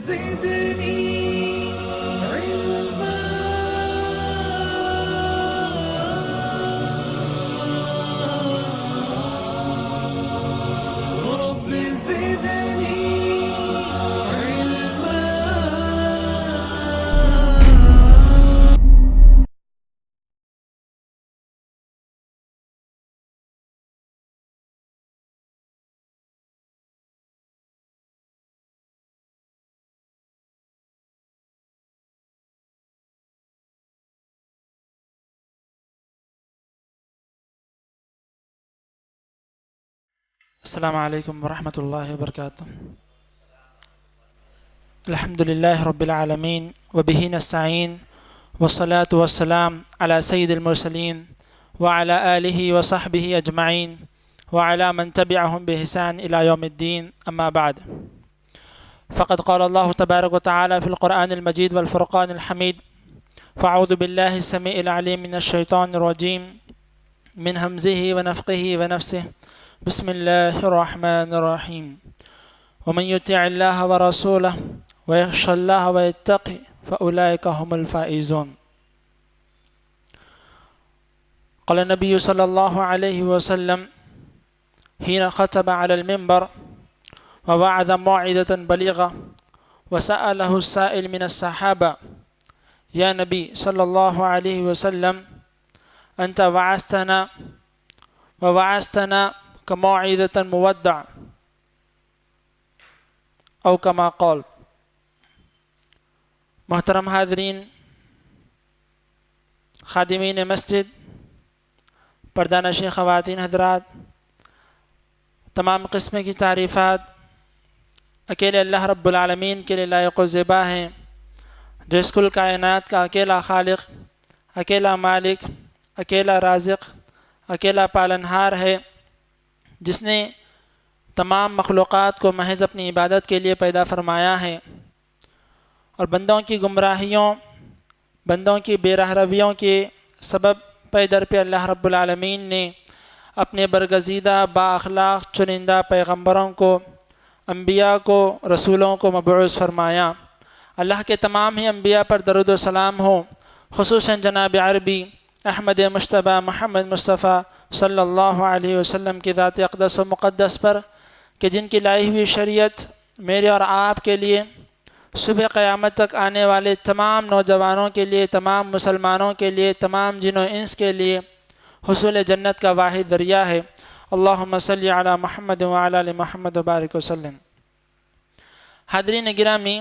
زدني علما رب زدني علما. السلام عليكم ورحمة الله وبركاته. الحمد لله رب العالمين وبه نستعين والصلاة والسلام على سيد المرسلين وعلى آله وصحبه أجمعين وعلى من تبعهم بإحسان إلى يوم الدين. أما بعد، فقد قال الله تبارك وتعالى في القرآن المجيد والفرقان الحميد: فأعوذ بالله السميع العليم من الشيطان الرجيم من همزه ونفخه ونفسه. بسم الله الرحمن الرحيم: ومن يطع الله ورسوله ويخشى الله ويتقي فأولئك هم الفائزون. قال النبي صلى الله عليه وسلم حين خطب على المنبر ووعظ موعظة بليغة وسأله السائل من الصحابة: يا نبي صلى الله عليه وسلم، أنت ووعظتنا كموعظة مودع او کما قول. محترم حاضرین، خادمین مسجد، پردہ نشین خواتین حضرات، تمام قسم کی تعریفات اکیلے اللہ رب العالمین کے لیے لائق و زیبا ہیں، جو اس کل کائنات کا اکیلا خالق، اکیلا مالک، اکیلا رازق، اکیلا پالنہار ہے، جس نے تمام مخلوقات کو محض اپنی عبادت کے لیے پیدا فرمایا ہے، اور بندوں کی گمراہیوں، بندوں کی بے راہ رویوں کے سبب پے در پہ اللہ رب العالمین نے اپنے برگزیدہ با اخلاق چنندہ پیغمبروں کو، انبیاء کو، رسولوں کو مبعوث فرمایا۔ اللہ کے تمام ہی انبیاء پر درود و سلام ہو، خصوصاً جناب عربی احمد مجتبیٰ محمد مصطفیٰ صلی اللہ علیہ وسلم کی ذات اقدس و مقدس پر، کہ جن کی لائی ہوئی شریعت میرے اور آپ کے لیے، صبح قیامت تک آنے والے تمام نوجوانوں کے لیے، تمام مسلمانوں کے لیے، تمام جن و انس کے لیے حصول جنت کا واحد ذریعہ ہے۔ اللہم صلی علی محمد وعلی آل محمد وبارک وسلم۔ حاضرین گرامی،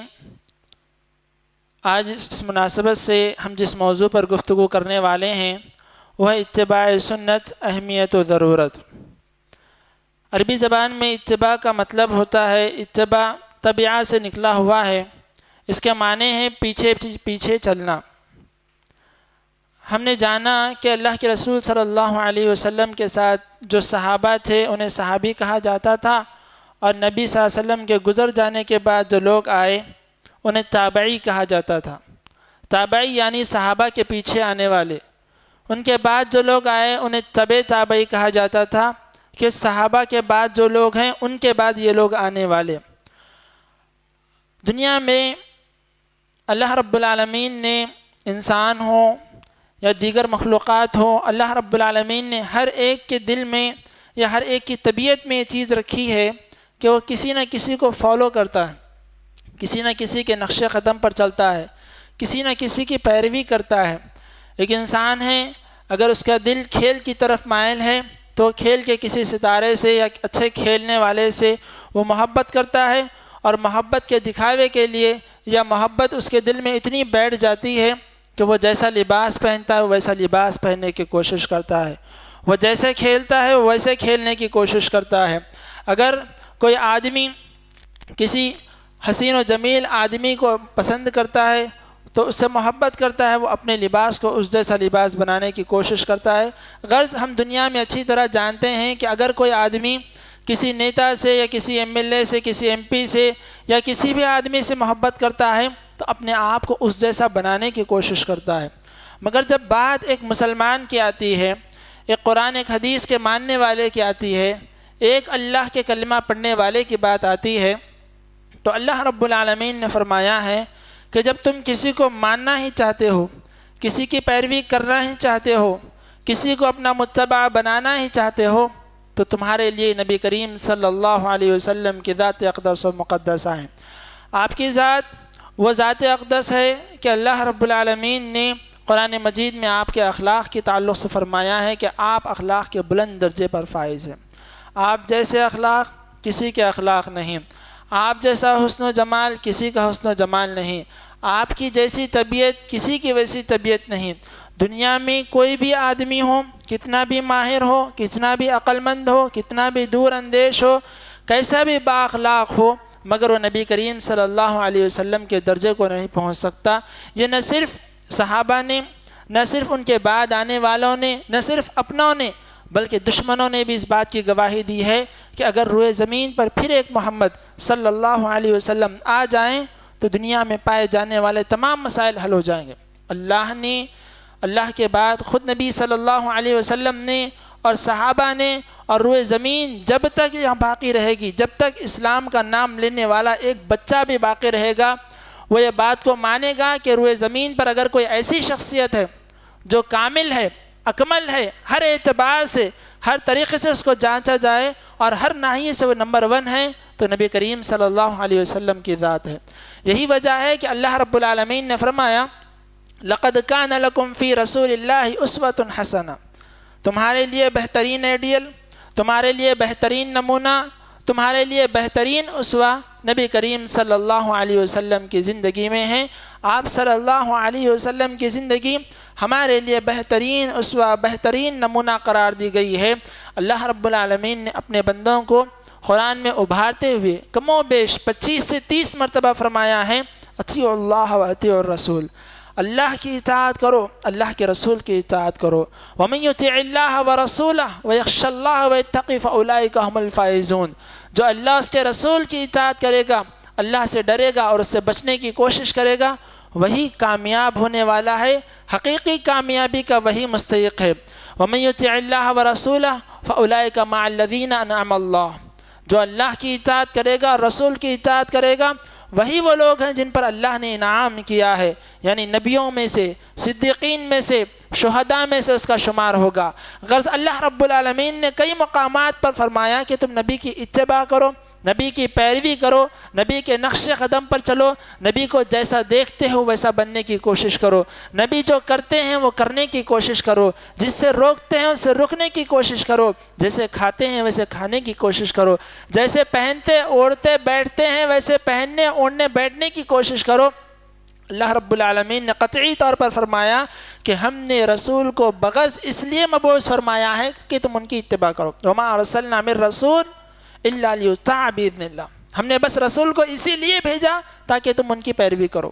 آج اس مناسبت سے ہم جس موضوع پر گفتگو کرنے والے ہیں وہ ہے اتباع سنت، اہمیت و ضرورت۔ عربی زبان میں اتباع کا مطلب ہوتا ہے، اتباع طبیعہ سے نکلا ہوا ہے، اس کے معنی ہے پیچھے چلنا۔ ہم نے جانا کہ اللہ کے رسول صلی اللہ علیہ وسلم کے ساتھ جو صحابہ تھے انہیں صحابی کہا جاتا تھا، اور نبی صلی اللہ علیہ وسلم کے گزر جانے کے بعد جو لوگ آئے انہیں تابعی کہا جاتا تھا۔ تابعی یعنی صحابہ کے پیچھے آنے والے۔ ان کے بعد جو لوگ آئے انہیں تبع تابعی کہا جاتا تھا، کہ صحابہ کے بعد جو لوگ ہیں ان کے بعد یہ لوگ آنے والے۔ دنیا میں اللہ رب العالمین نے انسان ہو یا دیگر مخلوقات ہو، اللہ رب العالمین نے ہر ایک کے دل میں یا ہر ایک کی طبیعت میں یہ چیز رکھی ہے کہ وہ کسی نہ کسی کو فالو کرتا ہے، کسی نہ کسی کے نقش قدم پر چلتا ہے، کسی نہ کسی کی پیروی کرتا ہے۔ ایک انسان ہے، اگر اس کا دل کھیل کی طرف مائل ہے تو کھیل کے کسی ستارے سے یا اچھے کھیلنے والے سے وہ محبت کرتا ہے، اور محبت کے دکھاوے کے لیے یا محبت اس کے دل میں اتنی بیٹھ جاتی ہے کہ وہ جیسا لباس پہنتا ہے ویسا لباس پہننے کی کوشش کرتا ہے، وہ جیسے کھیلتا ہے وہ ویسے کھیلنے کی کوشش کرتا ہے۔ اگر کوئی آدمی کسی حسین و جمیل آدمی کو پسند کرتا ہے تو اس سے محبت کرتا ہے، وہ اپنے لباس کو اس جیسا لباس بنانے کی کوشش کرتا ہے۔ غرض ہم دنیا میں اچھی طرح جانتے ہیں کہ اگر کوئی آدمی کسی نیتا سے یا کسی ایم ایل اے سے، کسی ایم پی سے یا کسی بھی آدمی سے محبت کرتا ہے تو اپنے آپ کو اس جیسا بنانے کی کوشش کرتا ہے۔ مگر جب بات ایک مسلمان کی آتی ہے، ایک قرآن ایک حدیث کے ماننے والے کی آتی ہے، ایک اللہ کے کلمہ پڑھنے والے کی بات آتی ہے، تو اللہ رب العالمین نے فرمایا ہے کہ جب تم کسی کو ماننا ہی چاہتے ہو، کسی کی پیروی کرنا ہی چاہتے ہو، کسی کو اپنا متبع بنانا ہی چاہتے ہو، تو تمہارے لیے نبی کریم صلی اللہ علیہ وسلم کی ذات اقدس و مقدسہ ہے۔ آپ کی ذات وہ ذات اقدس ہے کہ اللہ رب العالمین نے قرآن مجید میں آپ کے اخلاق کے تعلق سے فرمایا ہے کہ آپ اخلاق کے بلند درجے پر فائز ہیں۔ آپ جیسے اخلاق کسی کے اخلاق نہیں، آپ جیسا حسن و جمال کسی کا حسن و جمال نہیں، آپ کی جیسی طبیعت کسی کی ویسی طبیعت نہیں۔ دنیا میں کوئی بھی آدمی ہو، کتنا بھی ماہر ہو، کتنا بھی عقل مند ہو، کتنا بھی دور اندیش ہو، کیسا بھی با اخلاق ہو، مگر وہ نبی کریم صلی اللہ علیہ وسلم کے درجے کو نہیں پہنچ سکتا۔ یہ نہ صرف صحابہ نے، نہ صرف ان کے بعد آنے والوں نے، نہ صرف اپنوں نے، بلکہ دشمنوں نے بھی اس بات کی گواہی دی ہے کہ اگر روئے زمین پر پھر ایک محمد صلی اللہ علیہ وسلم آ جائیں تو دنیا میں پائے جانے والے تمام مسائل حل ہو جائیں گے۔ اللہ کے بعد خود نبی صلی اللہ علیہ وسلم نے اور صحابہ نے اور روئے زمین جب تک یہاں باقی رہے گی، جب تک اسلام کا نام لینے والا ایک بچہ بھی باقی رہے گا، وہ یہ بات کو مانے گا کہ روئے زمین پر اگر کوئی ایسی شخصیت ہے جو کامل ہے، اکمل ہے، ہر اعتبار سے، ہر طریقے سے اس کو جانچا جائے اور ہر ناحیے سے وہ نمبر 1 ہے، تو نبی کریم صلی اللہ علیہ وسلم کی ذات ہے۔ یہی وجہ ہے کہ اللہ رب العالمین نے فرمایا لَقَدْ كَانَ لَكُمْ فِي رَسُولِ اللَّهِ أُسْوَةٌ حَسَنَةٌ، تمہارے لیے بہترین آئیڈیل، تمہارے لیے بہترین نمونہ، تمہارے لیے بہترین اسوہ نبی کریم صلی اللہ علیہ وسلم کی زندگی میں ہے۔ آپ صلی اللہ علیہ وسلم کی زندگی ہمارے لیے بہترین اسوہ، بہترین نمونہ قرار دی گئی ہے۔ اللہ رب العالمین نے اپنے بندوں کو قرآن میں ابھارتے ہوئے کم و بیش 25 سے 30 مرتبہ فرمایا ہے اطیعوا اللہ و اطیعوا الرسول، اللہ کی اطاعت کرو، اللہ کے رسول کی اطاعت کرو۔ وَمَن يُطِعِ اللَّهَ وَرَسُولَهُ وَيَخْشَ اللَّهَ وَيَتَّقِ فَأُولَٰئِكَ هُمُ الْفَائِزُونَ، جو اللہ اس کے رسول کی اطاعت کرے گا، اللہ سے ڈرے گا اور اس سے بچنے کی کوشش کرے گا، وہی کامیاب ہونے والا ہے، حقیقی کامیابی کا وہی مستحق ہے۔ وَمَن يُطِعِ اللَّهَ وَرَسُولَهُ فَأُولَٰئِكَ مَعَ الَّذِينَ أَنْعَمَ اللَّهُ، جو اللہ کی اطاعت کرے گا، رسول کی اطاعت کرے گا، وہی وہ لوگ ہیں جن پر اللہ نے انعام کیا ہے، یعنی نبیوں میں سے، صدیقین میں سے، شہداء میں سے اس کا شمار ہوگا۔ غرض اللہ رب العالمین نے کئی مقامات پر فرمایا کہ تم نبی کی اتباع کرو، نبی کی پیروی کرو، نبی کے نقش قدم پر چلو، نبی کو جیسا دیکھتے ہو ویسا بننے کی کوشش کرو، نبی جو کرتے ہیں وہ کرنے کی کوشش کرو، جس سے روکتے ہیں اس سے رکنے کی کوشش کرو، جیسے کھاتے ہیں ویسے کھانے کی کوشش کرو، جیسے پہنتے اوڑھتے بیٹھتے ہیں ویسے پہننے اوڑھنے بیٹھنے کی کوشش کرو۔ اللہ رب العالمین نے قطعی طور پر فرمایا کہ ہم نے رسول کو بغض اس لیے مبعوث فرمایا ہے کہ تم ان کی اتباع کرو۔ وما ارسلنا من رسول الا لیطاع باذن اللہ، ہم نے بس رسول کو اسی لیے بھیجا تاکہ تم ان کی پیروی کرو۔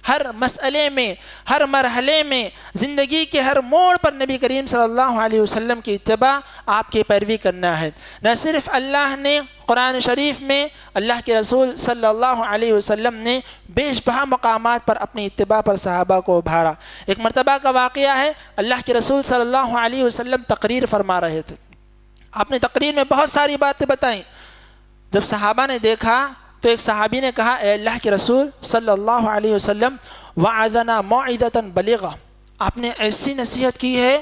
ہر مسئلے میں، ہر مرحلے میں، زندگی کے ہر موڑ پر نبی کریم صلی اللہ علیہ وسلم کی اتباع، آپ کی پیروی کرنا ہے۔ نہ صرف اللہ نے قرآن شریف میں، اللہ کے رسول صلی اللہ علیہ وسلم نے بیش بہا مقامات پر اپنی اتباع پر صحابہ کو ابھارا۔ ایک مرتبہ کا واقعہ ہے، اللہ کے رسول صلی اللہ علیہ وسلم تقریر فرما رہے تھے۔ آپ نے تقریر میں بہت ساری باتیں بتائیں۔ جب صحابہ نے دیکھا تو ایک صحابی نے کہا اے اللہ کے رسول صلی اللہ علیہ وسلم وعظنا موعظۃ بلیغہ، آپ نے ایسی نصیحت کی ہے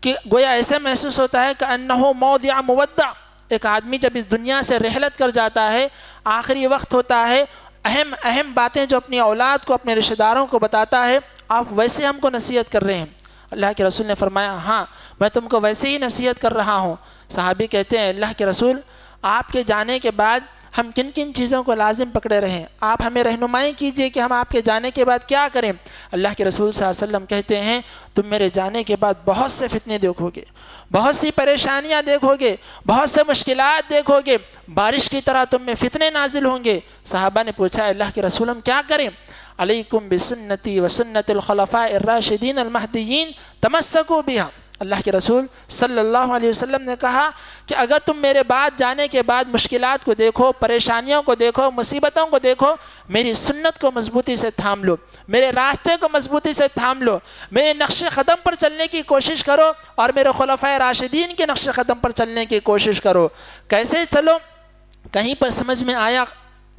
کہ گویا ایسے محسوس ہوتا ہے کہ انہ موضع مودع، ایک آدمی جب اس دنیا سے رحلت کر جاتا ہے، آخری وقت ہوتا ہے، اہم باتیں جو اپنی اولاد کو، اپنے رشتہ داروں کو بتاتا ہے، آپ ویسے ہم کو نصیحت کر رہے ہیں۔ اللہ کے رسول نے فرمایا ہاں میں تم کو ویسے ہی نصیحت کر رہا ہوں۔ صحابی کہتے ہیں اللہ کے رسول آپ کے جانے کے بعد ہم کن کن چیزوں کو لازم پکڑے رہیں، آپ ہمیں رہنمائی کیجئے کہ ہم آپ کے جانے کے بعد کیا کریں۔ اللہ کے رسول صلی اللہ علیہ وسلم کہتے ہیں تم میرے جانے کے بعد بہت سے فتنے دیکھو گے، بہت سی پریشانیاں دیکھو گے، بہت سے مشکلات دیکھو گے، بارش کی طرح تم میں فتنے نازل ہوں گے۔ صحابہ نے پوچھا اللہ کے رسول ہم کیا کریں؟ علیکم بسنتی وسنت الخلفاء الراشدین المہدیین تمسکوا بہا، اللہ کے رسول صلی اللہ علیہ وسلم نے کہا کہ اگر تم میرے بعد جانے کے بعد مشکلات کو دیکھو، پریشانیوں کو دیکھو، مصیبتوں کو دیکھو، میری سنت کو مضبوطی سے تھام لو، میرے راستے کو مضبوطی سے تھام لو، میرے نقش قدم پر چلنے کی کوشش کرو اور میرے خلفائے راشدین کے نقش قدم پر چلنے کی کوشش کرو۔ کیسے چلو؟ کہیں پر سمجھ میں آیا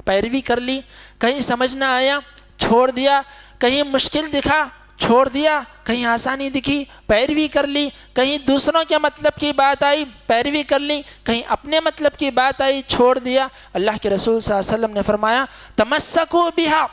پیروی کر لی، کہیں سمجھ نہ آیا چھوڑ دیا، کہیں مشکل دکھا چھوڑ دیا، کہیں آسانی دکھی پیروی کر لی، کہیں دوسروں کے مطلب کی بات آئی پیروی کر لی، کہیں اپنے مطلب کی بات آئی چھوڑ دیا۔ اللہ کے رسول صلی اللہ علیہ وسلم نے فرمایا تمسکوا بہا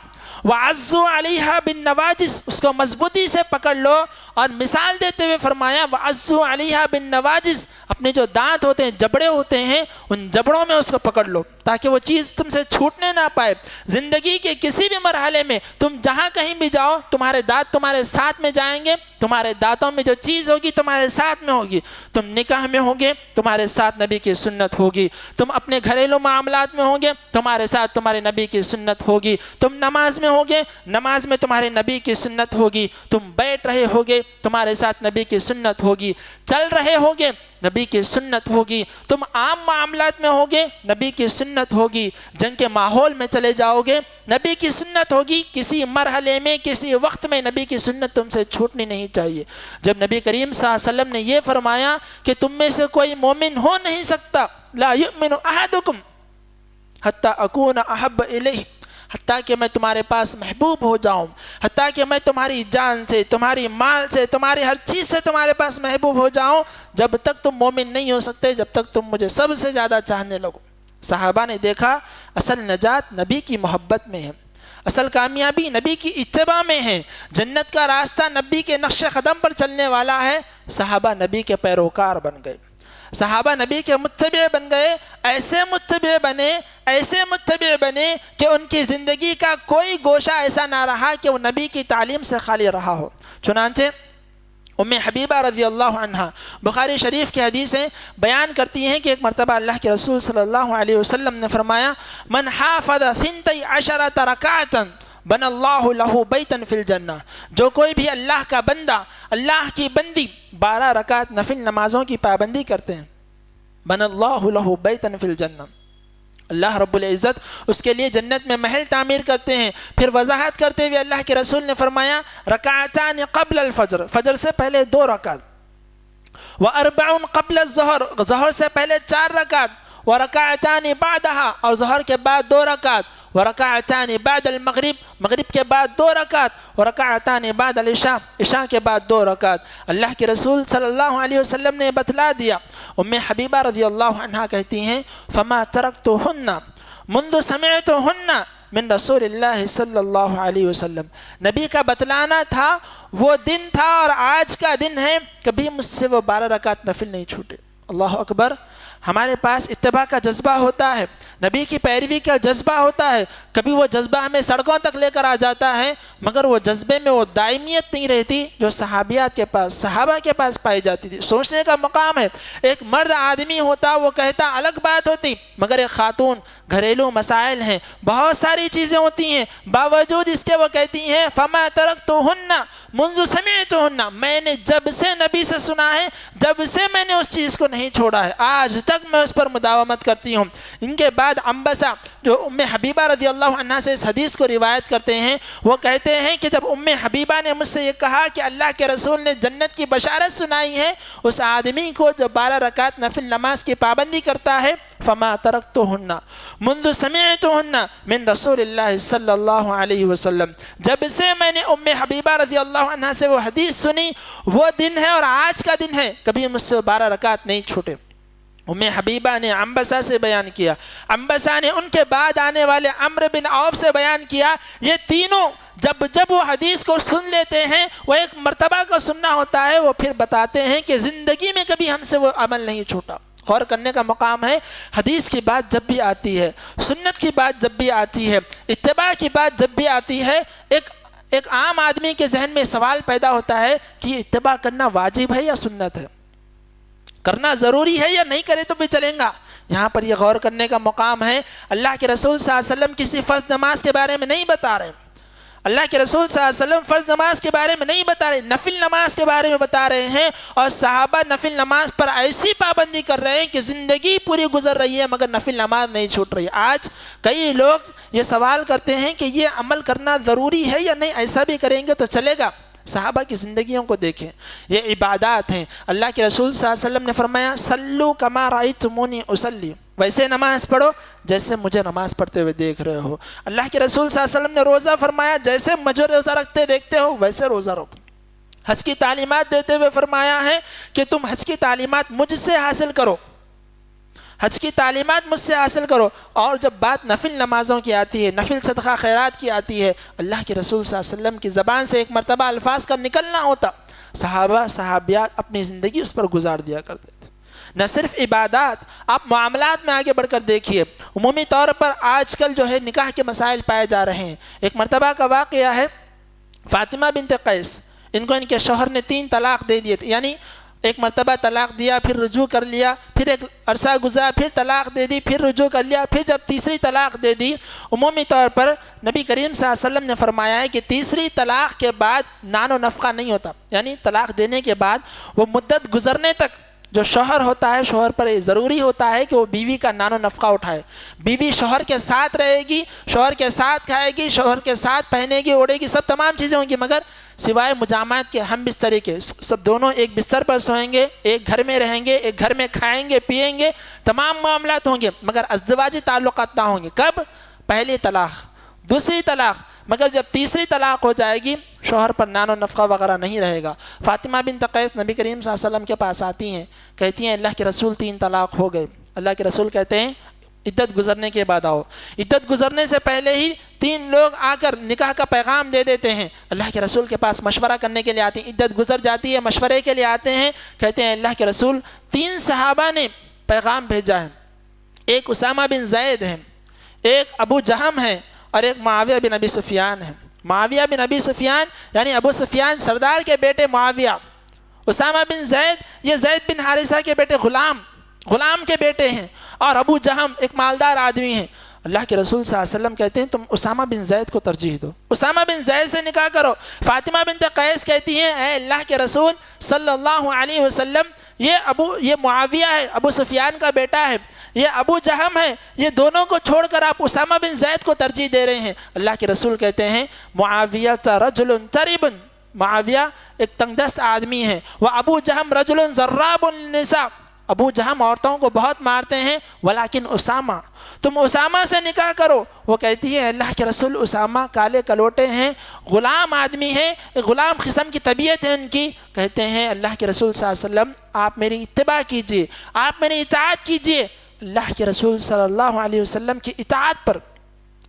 وعضوا علیہا بالنواجس، اس کو مضبوطی سے پکڑ لو، اور مثال دیتے ہوئے فرمایا وعضوا علیہا بالنواجس، اپنے جو دانت ہوتے ہیں جبڑے ہوتے ہیں ان جبڑوں میں اس کو پکڑ لو تاکہ وہ چیز تم سے چھوٹنے نہ پائے۔ زندگی کے کسی بھی مرحلے میں تم جہاں کہیں بھی جاؤ تمہارے دانت تمہارے ساتھ میں جائیں گے، تمہارے دانتوں میں جو چیز ہوگی تمہارے ساتھ میں ہوگی۔ تم نکاح میں ہوگے تمہارے ساتھ نبی کی سنت ہوگی، تم اپنے گھریلو معاملات میں ہوگے تمہارے ساتھ تمہارے نبی کی سنت ہوگی، تم نماز میں ہوگے نماز میں تمہارے نبی کی سنت ہوگی، تم بیٹھ رہے ہوگے تمہارے ساتھ نبی کی سنت ہوگی، چل رہے ہوگے نبی کی سنت ہوگی، تم عام معاملات میں ہوگے نبی کی سنت ہوگی، جنگ کے ماحول میں چلے جاؤ گے نبی کی سنت ہوگی، کسی مرحلے میں کسی وقت میں نبی کی سنت تم سے چھوٹنی نہیں چاہیے۔ جب نبی کریم صلی اللہ علیہ وسلم نے یہ فرمایا کہ تم میں سے کوئی مومن ہو نہیں سکتا، لا یؤمن احدکم حتی اکون احب الیہ، حتیٰ کہ میں تمہارے پاس محبوب ہو جاؤں، حتیٰ کہ میں تمہاری جان سے تمہاری مال سے تمہاری ہر چیز سے تمہارے پاس محبوب ہو جاؤں، جب تک تم مومن نہیں ہو سکتے جب تک تم مجھے سب سے زیادہ چاہنے لگو۔ صحابہ نے دیکھا اصل نجات نبی کی محبت میں ہے، اصل کامیابی نبی کی اتباع میں ہے، جنت کا راستہ نبی کے نقش قدم پر چلنے والا ہے۔ صحابہ نبی کے پیروکار بن گئے، صحابہ نبی کے متبع بن گئے، ایسے متبع بنے کہ ان کی زندگی کا کوئی گوشہ ایسا نہ رہا کہ وہ نبی کی تعلیم سے خالی رہا ہو۔ چنانچہ ام حبیبہ رضی اللہ عنہا بخاری شریف کی حدیثیں بیان کرتی ہیں کہ ایک مرتبہ اللہ کے رسول صلی اللہ علیہ وسلم نے فرمایا من حافظ 12 رکعۃ بن اللہ لہ بیتا فی الجنہ، جو کوئی بھی اللہ کا بندہ اللہ کی بندی 12 رکعت نفل نمازوں کی پابندی کرتے ہیں، بن اللہ لہ بیتا فی الجنہ، اللہ رب العزت اس کے لیے جنت میں محل تعمیر کرتے ہیں۔ پھر وضاحت کرتے ہوئے اللہ کے رسول نے فرمایا رکعتان قبل الفجر، فجر سے پہلے 2 رکعت، واربع قبل الظہر، ظہر سے پہلے 4 رکعت، ورکعتان بعدها، اور ظہر کے بعد 2 رکعت، ورکعتان بعد المغرب، مغرب کے بعد 2 رکعت، ورکعتان بعد العشاء، عشاء کے بعد 2 رکعت۔ اللہ کے رسول صلی اللہ علیہ وسلم نے بتلا دیا۔ ام حبیبہ رضی اللہ عنہا کہتی ہیں فما ترکتہن منذ سمعتہن من رسول اللہ صلی اللہ علیہ وسلم، نبی کا بتلانا تھا وہ دن تھا اور آج کا دن ہے، کبھی مجھ سے وہ 12 رکعت نفل نہیں چھوٹے۔ اللہ اکبر۔ ہمارے پاس اتباع کا جذبہ ہوتا ہے، نبی کی پیروی کا جذبہ ہوتا ہے، کبھی وہ جذبہ ہمیں سڑکوں تک لے کر آ جاتا ہے، مگر وہ جذبے میں وہ دائمیت نہیں رہتی جو صحابیات کے پاس صحابہ کے پاس پائی جاتی تھی۔ سوچنے کا مقام ہے، ایک مرد آدمی ہوتا وہ کہتا الگ بات ہوتی، مگر ایک خاتون گھریلو مسائل ہیں، بہت ساری چیزیں ہوتی ہیں، باوجود اس کے وہ کہتی ہیں فما ترکتہن منذ سمعتہن، میں نے جب سے نبی سے سنا ہے جب سے میں نے اس چیز کو نہیں چھوڑا ہے، آج تک میں اس پر مداومت کرتی ہوں۔ ان کے بعد عنبسہ جو ام حبیبہ رضی اللہ عنہا سے اس حدیث کو روایت کرتے ہیں، وہ کہتے ہیں کہ جب ام حبیبہ نے مجھ سے یہ کہا کہ اللہ کے رسول نے جنت کی بشارت سنائی ہے اس آدمی کو جو 12 رکعت نفل نماز کی پابندی کرتا ہے، فما ترکتہن منذ سمعتہن من رسول اللہ صلی اللہ علیہ وسلم، جب سے میں نے ام حبیبہ رضی اللہ عنہا سے وہ حدیث سنی وہ دن ہے اور آج کا دن ہے، کبھی مجھ سے 12 رکعت نہیں چھوٹے۔ ام حبیبہ نے عنبسہ سے بیان کیا، عنبسہ نے ان کے بعد آنے والے عمرو بن عوف سے بیان کیا، یہ تینوں جب وہ حدیث کو سن لیتے ہیں، وہ ایک مرتبہ کا سننا ہوتا ہے، وہ پھر بتاتے ہیں کہ زندگی میں کبھی ہم سے وہ عمل نہیں چھوٹا۔ غور کرنے کا مقام ہے، حدیث کی بات جب بھی آتی ہے، سنت کی بات جب بھی آتی ہے، اتباع کی بات جب بھی آتی ہے، ایک عام آدمی کے ذہن میں سوال پیدا ہوتا ہے کہ یہ اتباع کرنا واجب ہے یا سنت ہے، کرنا ضروری ہے یا نہیں کرے تو بھی چلیں گا۔ یہاں پر یہ غور کرنے کا مقام ہے، اللہ کے رسول صلی اللہ علیہ وسلم کسی فرض نماز کے بارے میں نہیں بتا رہے، اللہ کے رسول صلی اللہ علیہ وسلم فرض نماز کے بارے میں نہیں بتا رہے، نفل نماز کے بارے میں بتا رہے ہیں، اور صحابہ نفل نماز پر ایسی پابندی کر رہے ہیں کہ زندگی پوری گزر رہی ہے مگر نفل نماز نہیں چھوٹ رہی۔ آج کئی لوگ یہ سوال کرتے ہیں کہ یہ عمل کرنا ضروری ہے یا نہیں، ایسا بھی کریں گے تو چلے گا۔ صحابہ کی زندگیوں کو دیکھیں، یہ عبادات ہیں۔ اللہ کے رسول صلی اللہ علیہ وسلم نے فرمایا صلو کما رأیتمونی اصلی، ویسے نماز پڑھو جیسے مجھے نماز پڑھتے ہوئے دیکھ رہے ہو۔ اللہ کے رسول صلی اللہ علیہ وسلم نے روزہ فرمایا جیسے مجھے روزہ رکھتے دیکھتے ہو ویسے روزہ رکھو۔ حج کی تعلیمات دیتے ہوئے فرمایا ہے کہ تم حج کی تعلیمات مجھ سے حاصل کرو، حج کی تعلیمات مجھ سے حاصل کرو۔ اور جب بات نفل نمازوں کی آتی ہے، نفل صدقہ خیرات کی آتی ہے، اللہ کے رسول صلی اللہ علیہ وسلم کی زبان سے ایک مرتبہ الفاظ کا نکلنا ہوتا، صحابہ صحابیات اپنی زندگی اس پر گزار دیا کرتے تھے۔ نہ صرف عبادات، آپ معاملات میں آگے بڑھ کر دیکھیے، عمومی طور پر آج کل جو ہے نکاح کے مسائل پائے جا رہے ہیں۔ ایک مرتبہ کا واقعہ ہے، فاطمہ بنت قیس، ان کو ان کے شوہر نے 3 طلاق دے دیے تھے، یعنی ایک مرتبہ طلاق دیا، پھر رجوع کر لیا، پھر ایک عرصہ گزرا، پھر طلاق دے دی، پھر رجوع کر لیا، پھر جب تیسری طلاق دے دی، عمومی طور پر نبی کریم صلی اللہ علیہ وسلم نے فرمایا ہے کہ تیسری طلاق کے بعد نان و نفقہ نہیں ہوتا، یعنی طلاق دینے کے بعد وہ مدت گزرنے تک جو شوہر ہوتا ہے، شوہر پر ضروری ہوتا ہے کہ وہ بیوی کا نان و نفقہ اٹھائے۔ بیوی شوہر کے ساتھ رہے گی، شوہر کے ساتھ کھائے گی، شوہر کے ساتھ پہنے گی، اوڑھے گی، سب تمام چیزیں ہوں گی، مگر سوائے مجامعات کے ہم بستری کے، سب دونوں ایک بستر پر سوئیں گے، ایک گھر میں رہیں گے، ایک گھر میں کھائیں گے پیئیں گے، تمام معاملات ہوں گے، مگر ازدواجی تعلقات نہ ہوں گے۔ کب؟ پہلی طلاق، دوسری طلاق، مگر جب تیسری طلاق ہو جائے گی شوہر پر نان و نفقہ وغیرہ نہیں رہے گا۔ فاطمہ بنت قیس نبی کریم صلی اللہ علیہ وسلم کے پاس آتی ہیں، کہتی ہیں اللہ کے رسول 3 طلاق ہو گئے۔ اللہ کے رسول کہتے ہیں عدت گزرنے کے بعد آؤ۔ عدت گزرنے سے پہلے ہی 3 لوگ آ کر نکاح کا پیغام دے دیتے ہیں، اللہ کے رسول کے پاس مشورہ کرنے کے لیے آتے ہیں۔ عدت گزر جاتی ہے، مشورے کے لیے آتے ہیں، کہتے ہیں اللہ کے رسول 3 صحابہ نے پیغام بھیجا ہے، ایک اسامہ بن زید ہے، ایک ابو جہم ہے، اور ایک معاویہ بن ابی سفیان ہے۔ معاویہ بن ابی سفیان یعنی ابو سفیان سردار کے بیٹے معاویہ، اسامہ بن زید یہ زید بن حارثہ کے بیٹے غلام کے بیٹے ہیں، اور ابو جہم ایک مالدار آدمی ہیں۔ اللہ کے رسول صلی اللہ علیہ وسلم کہتے ہیں تم اسامہ بن زید کو ترجیح دو، اسامہ بن زید سے نکاح کرو۔ فاطمہ بنت قیس کہتی ہیں اے اللہ کے رسول صلی اللہ علیہ وسلم، یہ معاویہ ہے، ابو سفیان کا بیٹا ہے، یہ ابو جہم ہے، یہ دونوں کو چھوڑ کر آپ اسامہ بن زید کو ترجیح دے رہے ہیں۔ اللہ کے رسول کہتے ہیں معاویہ رجل ترب، معاویہ ایک تنگ دست آدمی ہے، وہ ابو جہم رجل ضراب للنساء، ابو جہم عورتوں کو بہت مارتے ہیں، ولیکن اسامہ تم اسامہ سے نکاح کرو۔ وہ کہتی ہے اللہ کے رسول اسامہ کالے کلوٹے ہیں، غلام آدمی ہیں، غلام قسم کی طبیعت ہے ان کی۔ کہتے ہیں اللہ کے رسول صلی اللہ علیہ وسلم آپ میری اتباع کیجئے، آپ میری اطاعت کیجئے۔ اللہ کے رسول صلی اللہ علیہ وسلم کی اطاعت پر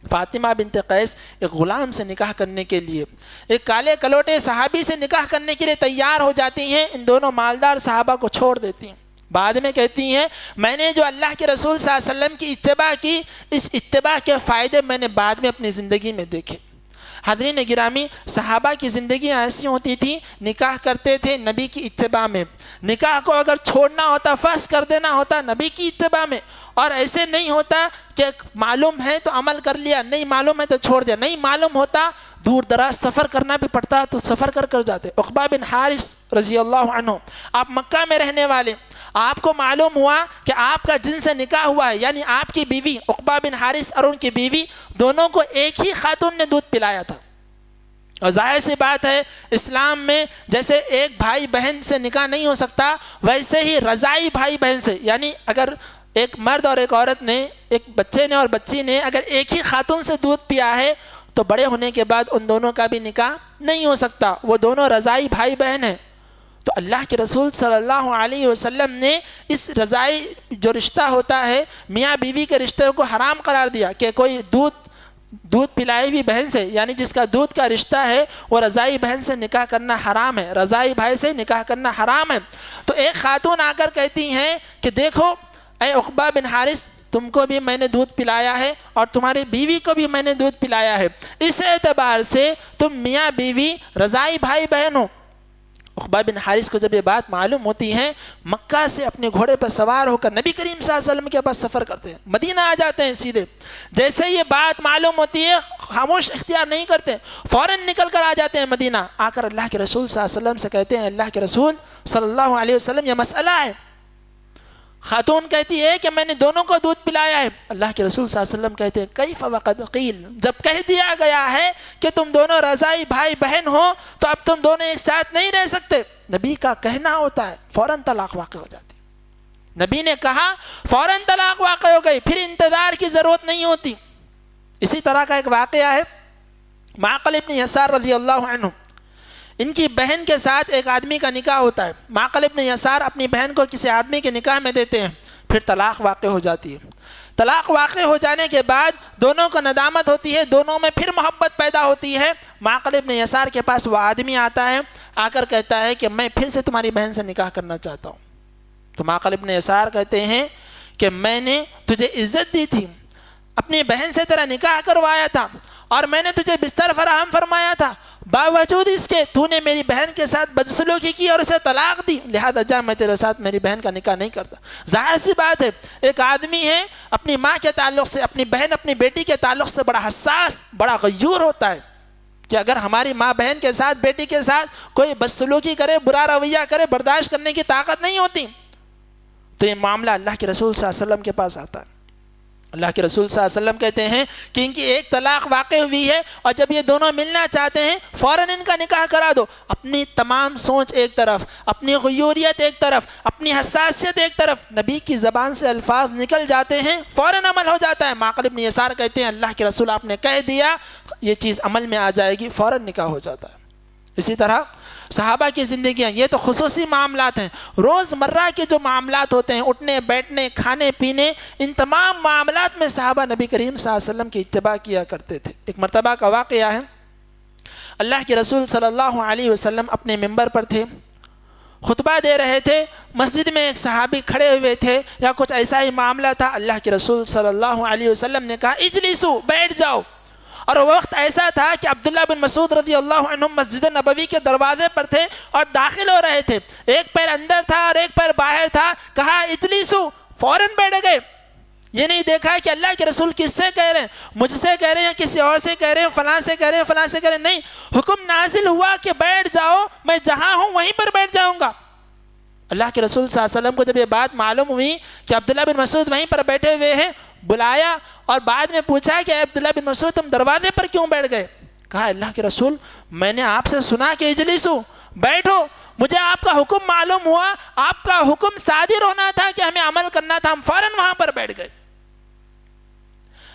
فاطمہ بنت قیس ایک غلام سے نکاح کرنے کے لیے، ایک کالے کلوٹے صحابی سے نکاح کرنے کے لیے تیار ہو جاتی ہیں، ان دونوں مالدار صحابہ کو چھوڑ دیتی ہیں۔ بعد میں کہتی ہیں میں نے جو اللہ کے رسول صلی اللہ علیہ وسلم کی اتباع کی، اس اتباع کے فائدے میں نے بعد میں اپنی زندگی میں دیکھے۔ حاضرین گرامی، صحابہ کی زندگیاں ایسی ہوتی تھیں، نکاح کرتے تھے نبی کی اتباع میں، نکاح کو اگر چھوڑنا ہوتا، فسخ کر دینا ہوتا نبی کی اتباع میں، اور ایسے نہیں ہوتا کہ معلوم ہے تو عمل کر لیا، نہیں معلوم ہے تو چھوڑ دیا، نہیں معلوم ہوتا دور دراز سفر کرنا بھی پڑتا تو سفر کر جاتے۔ عقبہ بن حارث رضی اللہ عنہ، آپ مکہ میں رہنے والے، آپ کو معلوم ہوا کہ آپ کا جن سے نکاح ہوا ہے، یعنی آپ کی بیوی عقبہ بن حارث اور ان کی بیوی دونوں کو ایک ہی خاتون نے دودھ پلایا تھا۔ اور ظاہر سی بات ہے اسلام میں جیسے ایک بھائی بہن سے نکاح نہیں ہو سکتا، ویسے ہی رضاعی بھائی بہن سے، یعنی اگر ایک مرد اور ایک عورت نے، ایک بچے نے اور بچی نے اگر ایک ہی خاتون سے دودھ پیا ہے تو بڑے ہونے کے بعد ان دونوں کا بھی نکاح نہیں ہو سکتا، وہ دونوں رضاعی بھائی بہن ہیں۔ تو اللہ کے رسول صلی اللہ علیہ وسلم نے اس رضاعی جو رشتہ ہوتا ہے میاں بیوی کے رشتے کو حرام قرار دیا کہ کوئی دودھ پلائی ہوئی بہن سے، یعنی جس کا دودھ کا رشتہ ہے، وہ رضاعی بہن سے نکاح کرنا حرام ہے، رضاعی بھائی سے نکاح کرنا حرام ہے۔ تو ایک خاتون آ کر کہتی ہیں کہ دیکھو اے عقبہ بن حارث، تم کو بھی میں نے دودھ پلایا ہے اور تمہاری بیوی کو بھی میں نے دودھ پلایا ہے، اس اعتبار سے تم میاں بیوی رضاعی بھائی بہن ہو۔ عقبہ بن حارث کو جب یہ بات معلوم ہوتی ہے، مکہ سے اپنے گھوڑے پر سوار ہو کر نبی کریم صلی اللہ علیہ وسلم کے پاس سفر کرتے ہیں، مدینہ آ جاتے ہیں سیدھے۔ جیسے یہ بات معلوم ہوتی ہے خاموش اختیار نہیں کرتے، فوراً نکل کر آ جاتے ہیں مدینہ، آ کر اللہ کے رسول صلی اللہ علیہ وسلم سے کہتے ہیں اللہ کے رسول صلی اللہ علیہ وسلم یہ مسئلہ ہے۔ خاتون کہتی ہے کہ میں نے دونوں کو دودھ پلایا ہے۔ اللہ کے رسول صلی اللہ علیہ وسلم کہتے ہیں کیف وقد قیل، جب کہہ دیا گیا ہے کہ تم دونوں رضاعی بھائی بہن ہو تو اب تم دونوں ایک ساتھ نہیں رہ سکتے۔ نبی کا کہنا ہوتا ہے فوراً طلاق واقع ہو جاتی، نبی نے کہا فوراً طلاق واقع ہو گئی، پھر انتظار کی ضرورت نہیں ہوتی۔ اسی طرح کا ایک واقعہ ہے معقل ابن یسار رضی اللہ عنہ، ان کی بہن کے ساتھ ایک آدمی کا نکاح ہوتا ہے۔ معقل ابن یسار اپنی بہن کو کسی آدمی کے نکاح میں دیتے ہیں، پھر طلاق واقع ہو جاتی ہے۔ طلاق واقع ہو جانے کے بعد دونوں کو ندامت ہوتی ہے، دونوں میں پھر محبت پیدا ہوتی ہے۔ معقل ابن یسار کے پاس وہ آدمی آتا ہے، آ کر کہتا ہے کہ میں پھر سے تمہاری بہن سے نکاح کرنا چاہتا ہوں۔ تو معقل ابن یسار کہتے ہیں کہ میں نے تجھے عزت دی تھی، اپنی بہن سے تیرا نکاح کروایا تھا، اور میں نے تجھے بستر فراہم فرمایا تھا، باوجود اس کے تو نے میری بہن کے ساتھ بدسلوکی کی اور اسے طلاق دی، لہذا جا میں تیرے ساتھ میری بہن کا نکاح نہیں کرتا۔ ظاہر سی بات ہے، ایک آدمی ہے اپنی ماں کے تعلق سے، اپنی بہن اپنی بیٹی کے تعلق سے بڑا حساس، بڑا غیور ہوتا ہے کہ اگر ہماری ماں بہن کے ساتھ، بیٹی کے ساتھ کوئی بدسلوکی کرے، برا رویہ کرے، برداشت کرنے کی طاقت نہیں ہوتی، تو یہ معاملہ اللہ کے رسول صلی اللہ علیہ وسلم کے پاس آتا ہے۔ اللہ کے رسول صلی اللہ علیہ وسلم کہتے ہیں کہ ان کی ایک طلاق واقع ہوئی ہے، اور جب یہ دونوں ملنا چاہتے ہیں فوراً ان کا نکاح کرا دو۔ اپنی تمام سوچ ایک طرف، اپنی غیوریت ایک طرف، اپنی حساسیت ایک طرف، نبی کی زبان سے الفاظ نکل جاتے ہیں، فوراً عمل ہو جاتا ہے۔ معقل ابن یسار کہتے ہیں اللہ کے رسول آپ نے کہہ دیا، یہ چیز عمل میں آ جائے گی، فوراً نکاح ہو جاتا ہے۔ اسی طرح صحابہ کی زندگیاں، یہ تو خصوصی معاملات ہیں، روز مرہ کے جو معاملات ہوتے ہیں، اٹھنے بیٹھنے کھانے پینے، ان تمام معاملات میں صحابہ نبی کریم صلی اللہ علیہ وسلم کی اتباع کیا کرتے تھے۔ ایک مرتبہ کا واقعہ ہے، اللہ کے رسول صلی اللہ علیہ وسلم اپنے ممبر پر تھے، خطبہ دے رہے تھے، مسجد میں ایک صحابی کھڑے ہوئے تھے یا کچھ ایسا ہی معاملہ تھا، اللہ کے رسول صلی اللہ علیہ وسلم نے کہا اجلسو، بیٹھ جاؤ۔ اور وقت ایسا تھا کہ عبداللہ بن مسعود رضی اللہ عنہ مسجد نبوی کے دروازے پر تھے اور داخل ہو رہے تھے، ایک پیر اندر تھا اور ایک پیر باہر تھا، کہا اجلسو، فوراً بیٹھ گئے۔ یہ نہیں دیکھا کہ اللہ کے رسول کس سے کہہ رہے ہیں، مجھ سے کہہ رہے ہیں، کسی اور سے کہہ رہے ہیں، فلاں سے کہہ رہے ہیں، فلاں سے کہہ رہے ہیں، نہیں، حکم نازل ہوا کہ بیٹھ جاؤ، میں جہاں ہوں وہیں پر بیٹھ جاؤں گا۔ اللہ کے رسول صلی اللہ علیہ وسلم کو جب یہ بات معلوم ہوئی کہ عبداللہ بن مسعود وہیں پر بیٹھے ہوئے ہیں، بلایا اور بعد میں پوچھا کہ عبداللہ بن مسعود تم دروازے پر کیوں بیٹھ گئے؟ کہا اللہ کے رسول میں نے آپ سے سنا کہ اجلسو، بیٹھو، مجھے آپ کا حکم معلوم ہوا، آپ کا حکم صادر ہونا تھا کہ ہمیں عمل کرنا تھا، ہم فوراً وہاں پر بیٹھ گئے۔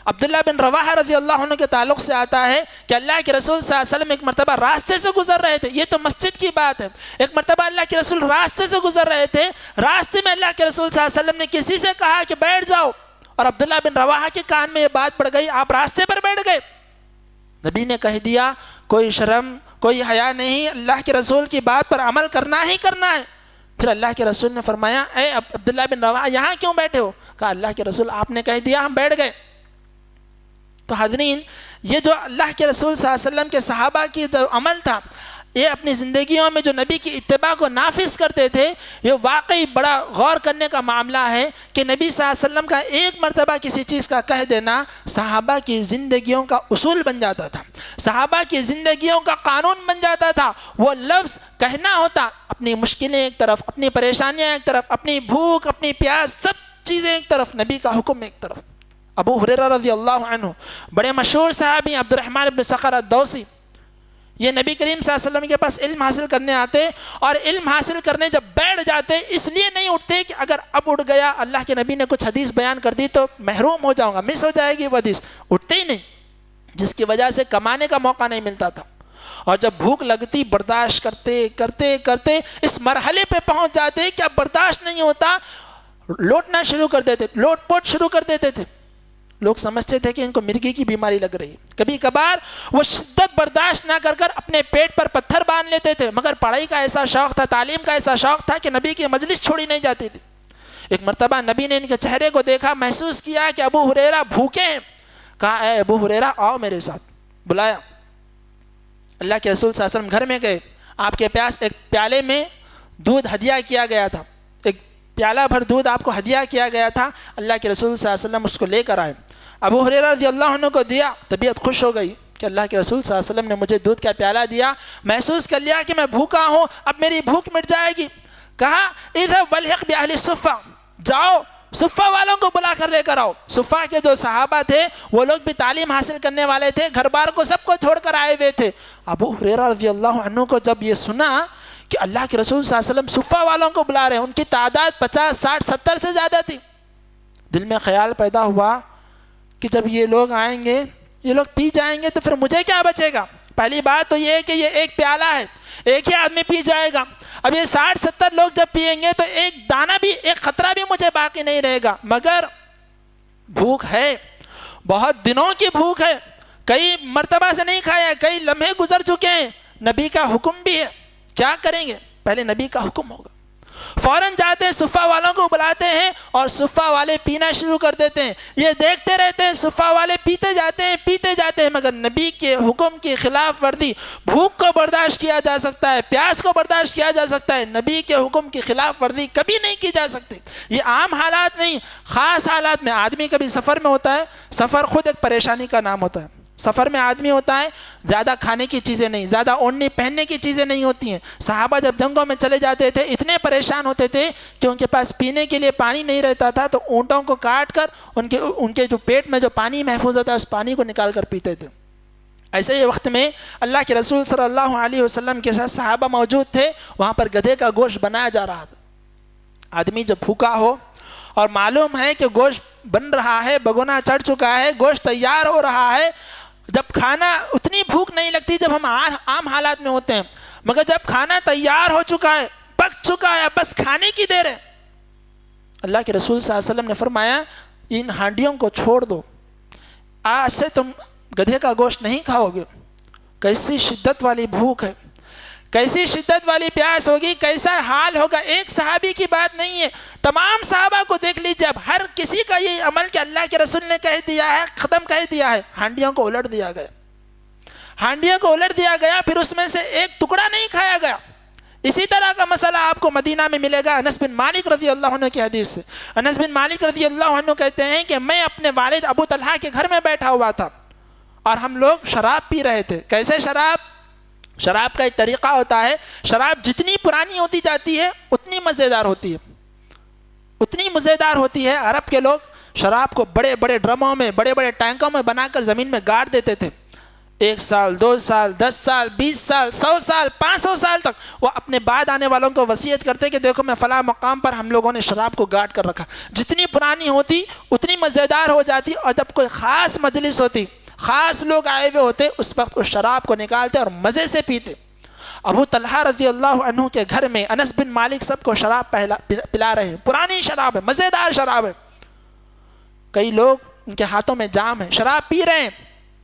عبداللہ بن رواحہ رضی اللہ عنہ کے تعلق سے آتا ہے کہ اللہ کے رسول صلی اللہ علیہ وسلم ایک مرتبہ راستے سے گزر رہے تھے، یہ تو مسجد کی بات ہے، ایک مرتبہ اللہ کے رسول راستے سے گزر رہے تھے، راستے میں اللہ کے رسول صلی اللہ علیہ وسلم نے کسی سے کہا کہ بیٹھ جاؤ، اور عبداللہ بن رواحہ کے کان میں یہ بات پڑ گئی، آپ راستے پر بیٹھ گئے۔ نبی نے کہہ دیا کوئی شرم کوئی حیا نہیں، اللہ کے رسول کی بات پر عمل کرنا ہی کرنا ہے۔ پھر اللہ کے رسول نے فرمایا اے عبداللہ بن رواحہ یہاں کیوں بیٹھے ہو؟ کہا اللہ کے رسول آپ نے کہہ دیا ہم بیٹھ گئے۔ تو حاضرین، یہ جو اللہ کے رسول صلی اللہ علیہ وسلم کے صحابہ کی جو عمل تھا، یہ اپنی زندگیوں میں جو نبی کی اتباع کو نافذ کرتے تھے، یہ واقعی بڑا غور کرنے کا معاملہ ہے کہ نبی صلی اللہ علیہ وسلم کا ایک مرتبہ کسی چیز کا کہہ دینا صحابہ کی زندگیوں کا اصول بن جاتا تھا، صحابہ کی زندگیوں کا قانون بن جاتا تھا۔ وہ لفظ کہنا ہوتا، اپنی مشکلیں ایک طرف، اپنی پریشانیاں ایک طرف، اپنی بھوک اپنی پیاس سب چیزیں ایک طرف، نبی کا حکم ایک طرف۔ ابو ہریرہ رضی اللہ عنہ بڑے مشہور صحابی عبد الرحمن بن صخر الدوسی، یہ نبی کریم صلی اللہ علیہ وسلم کے پاس علم حاصل کرنے آتے، اور علم حاصل کرنے جب بیٹھ جاتے اس لیے نہیں اٹھتے کہ اگر اب اٹھ گیا اللہ کے نبی نے کچھ حدیث بیان کر دی تو محروم ہو جاؤں گا، مس ہو جائے گی وہ حدیث، اٹھتے ہی نہیں، جس کی وجہ سے کمانے کا موقع نہیں ملتا تھا۔ اور جب بھوک لگتی برداشت کرتے کرتے کرتے اس مرحلے پہ پہنچ جاتے کہ اب برداشت نہیں ہوتا، لوٹنا شروع کر دیتے، لوٹ پوٹ شروع کر دیتے تھے۔ لوگ سمجھتے تھے کہ ان کو مرگی کی بیماری لگ رہی ہے، کبھی کبھار وہ شدت برداشت نہ کر کر اپنے پیٹ پر پتھر باندھ لیتے تھے، مگر پڑھائی کا ایسا شوق تھا، تعلیم کا ایسا شوق تھا کہ نبی کی مجلس چھوڑی نہیں جاتی تھی۔ ایک مرتبہ نبی نے ان کے چہرے کو دیکھا، محسوس کیا کہ ابو ہریرہ بھوکے ہیں، کہا اے ابو ہریرہ آؤ میرے ساتھ، بلایا۔ اللہ کے رسول صلی اللہ علیہ وسلم گھر میں گئے، آپ کے پاس ایک پیالے میں دودھ ہدیہ کیا گیا تھا، ایک پیالہ بھر دودھ آپ کو ہدیہ کیا گیا تھا، اللہ کے رسول صلی اللہ علیہ وسلم اس کو لے کر آئے، ابو ہریرہ رضی اللہ عنہ کو دیا، طبیعت خوش ہو گئی کہ اللہ کے رسول صلی اللہ علیہ وسلم نے مجھے دودھ کا پیالہ دیا، محسوس کر لیا کہ میں بھوکا ہوں، اب میری بھوک مٹ جائے گی۔ کہا اذهب والحق باہل الصفہ، جاؤ صفہ والوں کو بلا کر لے کر آؤ۔ صفہ کے جو صحابہ تھے وہ لوگ بھی تعلیم حاصل کرنے والے تھے، گھر بار کو سب کو چھوڑ کر آئے ہوئے تھے۔ ابو ہریرہ رضی اللہ عنہ کو جب یہ سنا کہ اللہ کے رسول صلی اللہ علیہ وسلم صفہ والوں کو بلا رہے ہیں، ان کی تعداد 50 60 70 سے زیادہ تھی۔ دل میں خیال پیدا ہوا کہ جب یہ لوگ آئیں گے، یہ لوگ پی جائیں گے تو پھر مجھے کیا بچے گا؟ پہلی بات تو یہ ہے کہ یہ ایک پیالہ ہے، ایک ہی آدمی پی جائے گا۔ اب یہ 60 70 لوگ جب پیئیں گے تو ایک دانہ بھی، ایک قطرہ بھی مجھے باقی نہیں رہے گا۔ مگر بھوک ہے، بہت دنوں کی بھوک ہے، کئی مرتبہ سے نہیں کھایا، کئی لمحے گزر چکے ہیں، نبی کا حکم بھی ہے، کیا کریں گے؟ پہلے نبی کا حکم ہوگا۔ فوراً جاتے ہیں، صفہ والوں کو بلاتے ہیں اور صفہ والے پینا شروع کر دیتے ہیں۔ یہ دیکھتے رہتے ہیں، صفہ والے پیتے جاتے ہیں، مگر نبی کے حکم کی خلاف ورزی، بھوک کو برداشت کیا جا سکتا ہے، پیاس کو برداشت کیا جا سکتا ہے، نبی کے حکم کی خلاف ورزی کبھی نہیں کی جا سکتی۔ یہ عام حالات نہیں، خاص حالات میں۔ آدمی کبھی سفر میں ہوتا ہے، سفر خود ایک پریشانی کا نام ہوتا ہے۔ سفر میں آدمی ہوتا ہے، زیادہ کھانے کی چیزیں نہیں، زیادہ اوڑھنے پہننے کی چیزیں نہیں ہوتی ہیں۔ صحابہ جب جنگوں میں چلے جاتے تھے اتنے پریشان ہوتے تھے کہ ان کے پاس پینے کے لیے پانی نہیں رہتا تھا، تو اونٹوں کو کاٹ کر ان کے جو پیٹ میں جو پانی محفوظ ہوتا ہے اس پانی کو نکال کر پیتے تھے۔ ایسے ہی وقت میں اللہ کے رسول صلی اللہ علیہ وسلم کے ساتھ صحابہ موجود تھے، وہاں پر گدھے کا گوشت بنایا جا رہا تھا۔ آدمی جب بھوکا ہو اور معلوم ہے کہ گوشت بن رہا ہے، بگونا چڑھ چکا ہے، گوشت تیار ہو رہا ہے، جب کھانا، اتنی بھوک نہیں لگتی جب ہم عام حالات میں ہوتے ہیں، مگر جب کھانا تیار ہو چکا ہے، پک چکا ہے، بس کھانے کی دیر ہے، اللہ کے رسول صلی اللہ علیہ وسلم نے فرمایا ان ہانڈیوں کو چھوڑ دو، آج سے تم گدھے کا گوشت نہیں کھاؤ گے۔ کیسی شدت والی بھوک ہے، کیسی شدت والی پیاس ہوگی، کیسا حال ہوگا۔ ایک صحابی کی بات نہیں ہے، تمام صحابہ کو دیکھ لیجیے، اب ہر کسی کا یہ عمل کہ اللہ کے رسول نے کہہ دیا ہے، ختم کہہ دیا ہے، ہانڈیوں کو الٹ دیا گیا، ہانڈیوں کو الٹ دیا گیا، پھر اس میں سے ایک ٹکڑا نہیں کھایا گیا۔ اسی طرح کا مسئلہ آپ کو مدینہ میں ملے گا انس بن مالک رضی اللہ عنہ کی حدیث سے۔ انس بن مالک رضی اللہ عنہ کہتے ہیں کہ میں اپنے والد ابو طلحہ کے گھر میں بیٹھا ہوا تھا اور ہم لوگ شراب پی رہے تھے۔ کیسے شراب؟ شراب کا ایک طریقہ ہوتا ہے، شراب جتنی پرانی ہوتی جاتی ہے اتنی مزیدار ہوتی ہے، اتنی مزیدار ہوتی ہے۔ عرب کے لوگ شراب کو بڑے بڑے ڈرموں میں، بڑے بڑے ٹینکوں میں بنا کر زمین میں گاڑ دیتے تھے۔ 1 سال 2 سال 10 سال 20 سال 100 سال 500 سال تک وہ اپنے بعد آنے والوں کو وصیت کرتے کہ دیکھو میں فلاں مقام پر ہم لوگوں نے شراب کو گاڑ کر رکھا۔ جتنی پرانی ہوتی اتنی مزیدار ہو جاتی، اور جب کوئی خاص مجلس ہوتی، خاص لوگ آئے ہوئے ہوتے، اس وقت اس شراب کو نکالتے اور مزے سے پیتے۔ ابو طلحہ رضی اللہ عنہ کے گھر میں انس بن مالک سب کو شراب پلا رہے ہیں، پرانی شراب ہے، مزیدار شراب ہے۔ کئی لوگ ان کے ہاتھوں میں جام ہے، شراب پی رہے ہیں،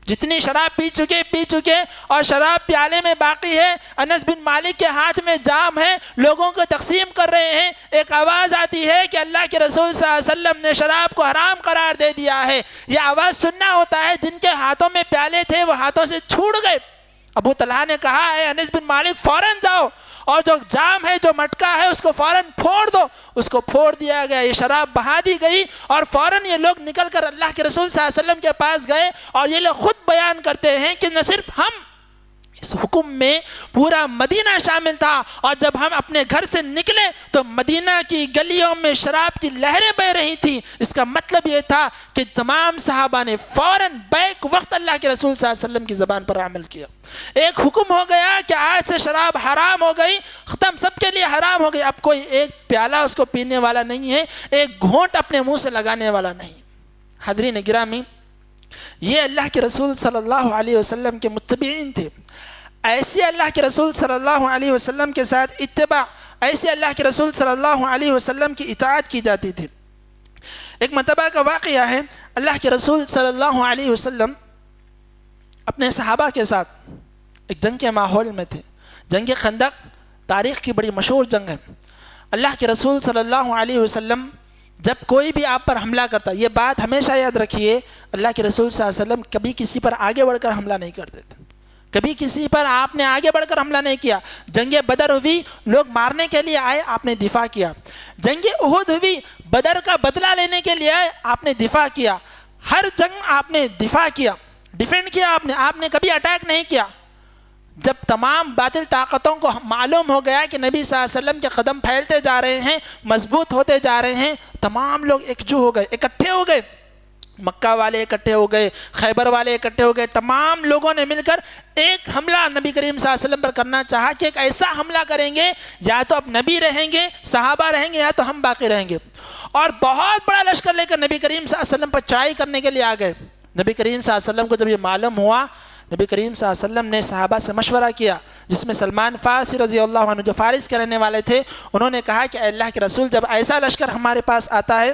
جتنی شراب پی چکے اور شراب پیالے میں باقی ہے، انس بن مالک کے ہاتھ میں جام ہے، لوگوں کو تقسیم کر رہے ہیں۔ ایک آواز آتی ہے کہ اللہ کے رسول صلی اللہ علیہ وسلم نے شراب کو حرام قرار دے دیا ہے۔ یہ آواز سننا ہوتا ہے، جن کے ہاتھوں میں پیالے تھے وہ ہاتھوں سے چھوٹ گئے۔ ابو طلحہ نے کہا اے انس بن مالک فوراً جاؤ اور جو جام ہے، جو مٹکا ہے، اس کو فوراً پھوڑ دو۔ اس کو پھوڑ دیا گیا، یہ شراب بہا دی گئی، اور فوراً یہ لوگ نکل کر اللہ کے رسول صلی اللہ علیہ وسلم کے پاس گئے، اور یہ لوگ خود بیان کرتے ہیں کہ نہ صرف ہم، اس حکم میں پورا مدینہ شامل تھا، اور جب ہم اپنے گھر سے نکلے تو مدینہ کی گلیوں میں شراب کی لہریں بہ رہی تھیں۔ اس کا مطلب یہ تھا کہ تمام صحابہ نے فوراً بیک وقت اللہ کے رسول صلی اللہ علیہ وسلم کی زبان پر عمل کیا۔ ایک حکم ہو گیا کہ آج سے شراب حرام ہو گئی، ختم، سب کے لیے حرام ہو گئی۔ اب کوئی ایک پیالہ اس کو پینے والا نہیں ہے، ایک گھونٹ اپنے منہ سے لگانے والا نہیں۔ حاضرین گرامی، یہ اللہ کے رسول صلی اللہ علیہ وسلم کے متبعین تھے۔ ایسے اللہ کے رسول صلی اللہ علیہ وسلم کے ساتھ اتباع، ایسے اللہ کے رسول صلی اللہ علیہ وسلم کی اطاعت کی جاتی تھی۔ ایک مرتبہ کا واقعہ ہے، اللہ کے رسول صلی اللہ علیہ وسلم اپنے صحابہ کے ساتھ ایک جنگ کے ماحول میں تھے۔ جنگ خندق تاریخ کی بڑی مشہور جنگ ہے۔ اللہ کے رسول صلی اللہ علیہ وسلم جب کوئی بھی آپ پر حملہ کرتا، یہ بات ہمیشہ یاد رکھیے، اللہ کے رسول صلی اللہ علیہ وسلم کبھی کسی پر آگے بڑھ کر حملہ نہیں کرتے تھے، کبھی کسی پر آپ نے آگے بڑھ کر حملہ نہیں کیا۔ جنگ بدر ہوئی، لوگ مارنے کے لیے آئے، آپ نے دفاع کیا۔ جنگ احد ہوئی، بدر کا بدلہ لینے کے لیے آئے، آپ نے دفاع کیا۔ ہر جنگ آپ نے دفاع کیا، ڈیفینڈ کیا، آپ نے کبھی اٹیک نہیں کیا۔ جب تمام باطل طاقتوں کو معلوم ہو گیا کہ نبی صلی اللہ علیہ وسلم کے قدم پھیلتے جا رہے ہیں، مضبوط ہوتے جا رہے ہیں، تمام لوگ ایکجو ہو گئے، اکٹھے ہو گئے، مکہ والے اکٹھے ہو گئے، خیبر والے اکٹھے ہو گئے، تمام لوگوں نے مل کر ایک حملہ نبی کریم صلی اللہ علیہ وسلم پر کرنا چاہا کہ ایک ایسا حملہ کریں گے، یا تو اب نبی رہیں گے، صحابہ رہیں گے، یا تو ہم باقی رہیں گے۔ اور بہت بڑا لشکر لے کر نبی کریم صلی اللہ علیہ وسلم پر چڑھائی کرنے کے لیے آ گئے۔ نبی کریم صلی اللہ علیہ وسلم کو جب یہ معلوم ہوا، نبی کریم صلی اللہ علیہ وسلم نے صحابہ سے مشورہ کیا، جس میں سلمان فارسی رضی اللہ عنہ جو فارس کے رہنے والے تھے، انہوں نے کہا کہ اے اللہ کے رسول، جب ایسا لشکر ہمارے پاس آتا ہے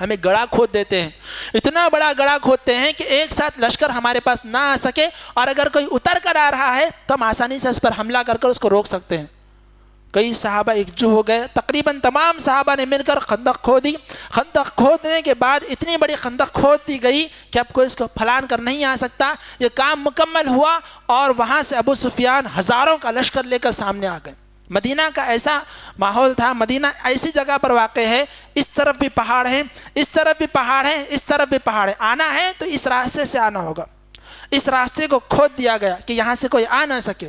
ہمیں گڑھا کھود دیتے ہیں، اتنا بڑا گڑھا کھودتے ہیں کہ ایک ساتھ لشکر ہمارے پاس نہ آ سکے، اور اگر کوئی اتر کر آ رہا ہے تو ہم آسانی سے اس پر حملہ کر کر اس کو روک سکتے ہیں۔ کئی صحابہ ایکجو ہو گئے، تقریباً تمام صحابہ نے مل کر خندق کھودی۔ خندق کھودنے کے بعد اتنی بڑی خندق کھود دی گئی کہ اب کوئی اس کو پھلان کر نہیں آ سکتا۔ یہ کام مکمل ہوا اور وہاں سے ابو سفیان ہزاروں کا لشکر لے کر سامنے آ گئے۔ مدینہ کا ایسا ماحول تھا، مدینہ ایسی جگہ پر واقع ہے، اس طرف بھی پہاڑ ہیں، اس طرف بھی پہاڑ ہیں، اس طرف بھی پہاڑ ہے، آنا ہے تو اس راستے سے آنا ہوگا۔ اس راستے کو کھود دیا گیا کہ یہاں سے کوئی آ نہ سکے۔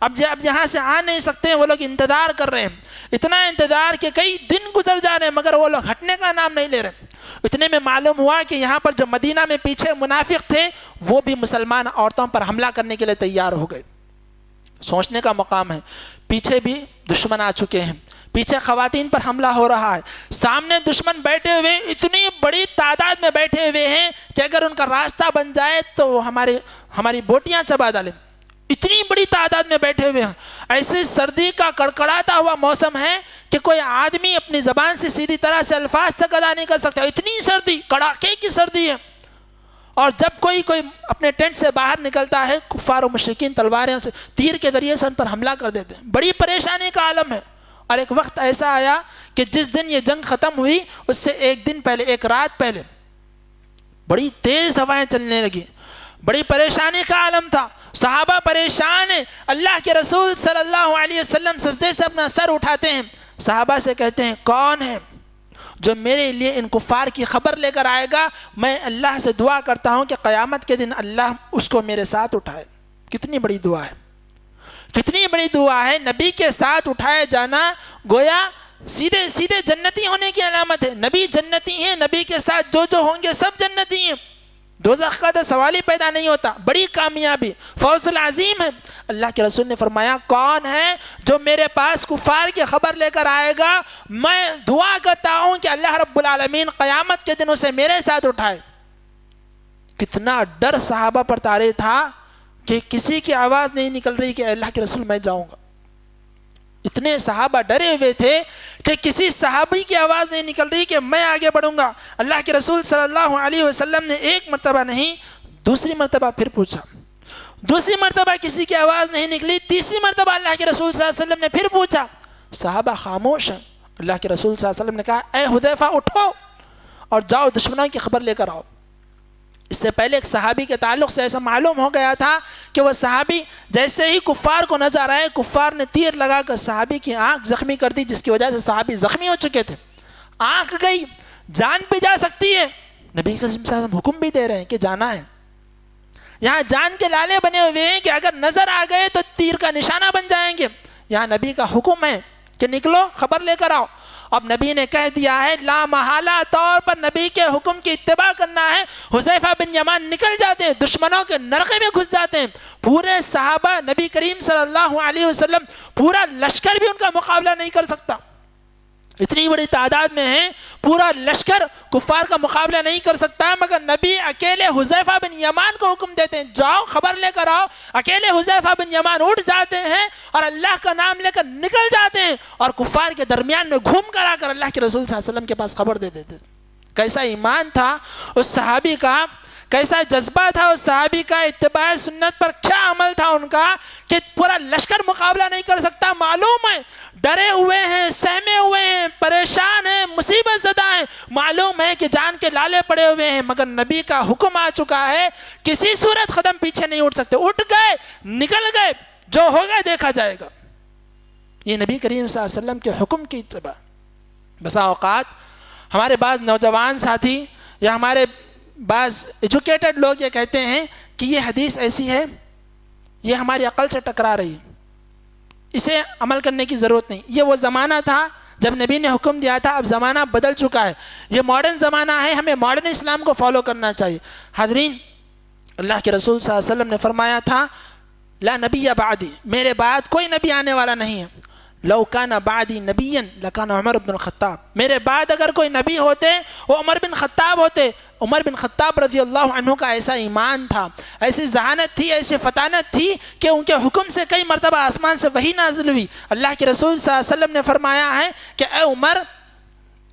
اب یہاں سے آ نہیں سکتے، وہ لوگ انتظار کر رہے ہیں، اتنا انتظار کہ کئی دن گزر جا رہے ہیں مگر وہ لوگ ہٹنے کا نام نہیں لے رہے۔ اتنے میں معلوم ہوا کہ یہاں پر جو مدینہ میں پیچھے منافق تھے وہ بھی مسلمان عورتوں پر حملہ کرنے کے لیے تیار ہو گئے۔ سوچنے کا مقام ہے، پیچھے بھی دشمن آ چکے ہیں، پیچھے خواتین پر حملہ ہو رہا ہے، سامنے دشمن بیٹھے ہوئے اتنی بڑی تعداد میں بیٹھے ہوئے ہیں کہ اگر ان کا راستہ بن جائے تو وہ ہماری بوٹیاں چبا ڈالیں، اتنی بڑی تعداد میں بیٹھے ہوئے ہیں۔ ایسے سردی کا کڑکڑاتا ہوا موسم ہے کہ کوئی آدمی اپنی زبان سے سیدھی طرح سے الفاظ تک ادا نہیں کر سکتا، اتنی سردی، کڑاکے کی سردی ہے۔ اور جب کوئی اپنے ٹینٹ سے باہر نکلتا ہے، کفار و مشرکین تلواریں سے تیر کے ذریعے سے ان پر حملہ کر دیتے ہیں، بڑی پریشانی کا عالم ہے۔ اور ایک وقت ایسا آیا کہ جس دن یہ جنگ ختم ہوئی اس سے ایک دن پہلے، ایک رات پہلے بڑی تیز ہوائیں چلنے لگی، بڑی پریشانی کا عالم تھا، صحابہ پریشان ہیں۔ اللہ کے رسول صلی اللہ علیہ وسلم سجدے سے اپنا سر اٹھاتے ہیں، صحابہ سے کہتے ہیں کون ہے جو میرے لیے ان کفار کی خبر لے کر آئے گا؟ میں اللہ سے دعا کرتا ہوں کہ قیامت کے دن اللہ اس کو میرے ساتھ اٹھائے۔ کتنی بڑی دعا ہے، کتنی بڑی دعا ہے۔ نبی کے ساتھ اٹھائے جانا گویا سیدھے سیدھے جنتی ہونے کی علامت ہے۔ نبی جنتی ہیں، نبی کے ساتھ جو ہوں گے سب جنتی ہیں، دوزخ کا تو سوال ہی پیدا نہیں ہوتا۔ بڑی کامیابی، فوز العظیم ہے۔ اللہ کے رسول نے فرمایا کون ہے جو میرے پاس کفار کی خبر لے کر آئے گا؟ میں دعا کرتا ہوں کہ اللہ رب العالمین قیامت کے دن اسے میرے ساتھ اٹھائے۔ کتنا ڈر صحابہ پر طاری تھا کہ کسی کی آواز نہیں نکل رہی کہ اللہ کے رسول میں جاؤں گا۔ اتنے صحابہ ڈرے ہوئے تھے کہ کسی صحابی کی آواز نہیں نکل رہی کہ میں آگے بڑھوں گا۔ اللہ کے رسول صلی اللہ علیہ وسلم نے ایک مرتبہ نہیں، دوسری مرتبہ پھر پوچھا، دوسری مرتبہ کسی کی آواز نہیں نکلی، تیسری مرتبہ اللہ کے رسول صلی اللہ علیہ وسلم نے پھر پوچھا، صحابہ خاموش ہیں۔ اللہ کے رسول صلی اللہ علیہ وسلم نے کہا اے حذیفہ اٹھو اور جاؤ دشمنوں کی خبر لے کر آؤ۔ اس سے پہلے ایک صحابی کے تعلق سے ایسا معلوم ہو گیا تھا کہ وہ صحابی جیسے ہی کفار کو نظر آئے، کفار نے تیر لگا کر صحابی کی آنکھ زخمی کر دی، جس کی وجہ سے صحابی زخمی ہو چکے تھے۔ آنکھ گئی، جان بھی جا سکتی ہے، نبی صلی اللہ علیہ وسلم حکم بھی دے رہے ہیں کہ جانا ہے۔ یہاں جان کے لالے بنے ہوئے ہیں کہ اگر نظر آ گئے تو تیر کا نشانہ بن جائیں گے۔ یہاں نبی کا حکم ہے کہ نکلو خبر لے کر آؤ۔ اب نبی نے کہہ دیا ہے، لا محالہ طور پر نبی کے حکم کی اتباع کرنا ہے۔ حذیفہ بن یمان نکل جاتے ہیں، دشمنوں کے نرقے میں گھس جاتے ہیں۔ پورے صحابہ، نبی کریم صلی اللہ علیہ وسلم، پورا لشکر بھی ان کا مقابلہ نہیں کر سکتا، اتنی بڑی تعداد میں ہیں، پورا لشکر کفار کا مقابلہ نہیں کر سکتا، مگر نبی اکیلے حذیفہ بن یمان کو حکم دیتے ہیں جاؤ خبر لے کر آؤ۔ اکیلے حذیفہ بن یمان اٹھ جاتے ہیں اور اللہ کا نام لے کر نکل جاتے ہیں اور کفار کے درمیان میں گھوم کر آ کر اللہ کے رسول صلی اللہ علیہ وسلم کے پاس خبر دے دیتے۔ کیسا ایمان تھا اس صحابی کا، کیسا جذبہ تھا اس صحابی کا، اتباع سنت پر کیا عمل تھا ان کا کہ پورا لشکر مقابلہ نہیں کر سکتا۔ معلوم ہے ڈرے ہوئے ہیں، سہمے ہوئے ہیں، پریشان ہیں، مصیبت زدہ ہیں، معلوم ہے کہ جان کے لالے پڑے ہوئے ہیں، مگر نبی کا حکم آ چکا ہے، کسی صورت قدم پیچھے نہیں اٹھ سکتے۔ اٹھ گئے، نکل گئے، جو ہوگا دیکھا جائے گا۔ یہ نبی کریم صلی اللہ علیہ وسلم کے حکم کی اتباع۔ بسا اوقات ہمارے بعض نوجوان ساتھی یا ہمارے بعض ایجوکیٹڈ لوگ یہ کہتے ہیں کہ یہ حدیث ایسی ہے، یہ ہماری عقل سے ٹکرا رہی ہے، اسے عمل کرنے کی ضرورت نہیں۔ یہ وہ زمانہ تھا جب نبی نے حکم دیا تھا. اب زمانہ بدل چکا ہے, یہ ماڈرن زمانہ ہے, ہمیں ماڈرن اسلام کو فالو کرنا چاہیے. حاضرین, اللہ کے رسول صلی اللہ علیہ وسلم نے فرمایا تھا لا نبی بعدی, میرے بعد کوئی نبی آنے والا نہیں ہے. لو کان بعدی نبیا لکان عمر بن الخطاب, میرے بعد اگر کوئی نبی ہوتے وہ عمر بن خطاب ہوتے. عمر بن خطاب رضی اللہ عنہ کا ایسا ایمان تھا, ایسی ذہانت تھی, ایسی فطانت تھی کہ ان کے حکم سے کئی مرتبہ آسمان سے وحی نازل ہوئی. اللہ کے رسول صلی اللہ علیہ وسلم نے فرمایا ہے کہ اے عمر,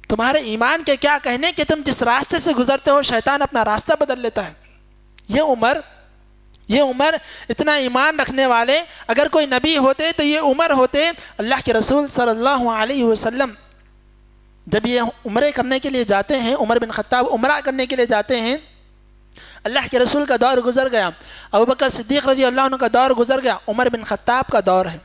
تمہارے ایمان کے کیا کہنے کہ تم جس راستے سے گزرتے ہو شیطان اپنا راستہ بدل لیتا ہے. یہ عمر اتنا ایمان رکھنے والے اگر کوئی نبی ہوتے تو یہ عمر ہوتے. اللہ کے رسول صلی اللہ علیہ وسلم جب یہ عمرے کرنے کے لیے جاتے ہیں, عمر بن خطاب عمرہ کرنے کے لیے جاتے ہیں, اللہ کے رسول کا دور گزر گیا, ابوبکر صدیق رضی اللہ عنہ کا دور گزر گیا, عمر بن خطاب کا دور ہے.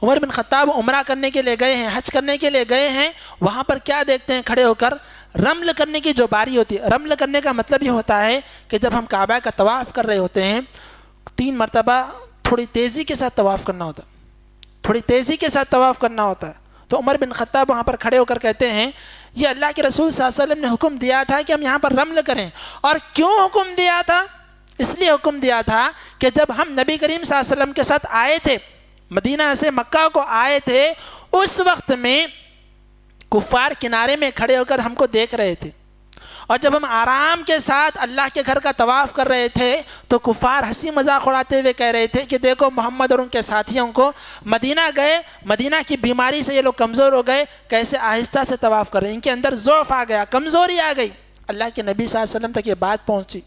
عمر بن خطاب عمرہ کرنے کے لیے گئے ہیں, حج کرنے کے لیے گئے ہیں. وہاں پر کیا دیکھتے ہیں, کھڑے ہو کر رمل کرنے کی جو باری ہوتی ہے. رمل کرنے کا مطلب یہ ہوتا ہے کہ جب ہم کعبہ کا طواف کر رہے ہوتے ہیں 3 مرتبہ تھوڑی تیزی کے ساتھ طواف کرنا ہوتا ہے, تھوڑی تیزی کے ساتھ طواف کرنا ہوتا ہے. تو عمر بن خطاب وہاں پر کھڑے ہو کر کہتے ہیں یہ اللہ کے رسول صلی اللہ علیہ وسلم نے حکم دیا تھا کہ ہم یہاں پر رمل کریں. اور کیوں حکم دیا تھا؟ اس لیے حکم دیا تھا کہ جب ہم نبی کریم صلی اللہ علیہ وسلم کے ساتھ آئے تھے, مدینہ سے مکہ کو آئے تھے, اس وقت میں کفار کنارے میں کھڑے ہو کر ہم کو دیکھ رہے تھے, اور جب ہم آرام کے ساتھ اللہ کے گھر کا طواف کر رہے تھے تو کفار ہنسی مذاق اڑاتے ہوئے کہہ رہے تھے کہ دیکھو محمد اور ان کے ساتھیوں کو مدینہ گئے, مدینہ کی بیماری سے یہ لوگ کمزور ہو گئے, کیسے آہستہ سے طواف کر رہے ہیں, ان کے اندر ضعف آ گیا, کمزوری آ گئی. اللہ کے نبی صلی اللہ علیہ وسلم تک یہ بات پہنچی.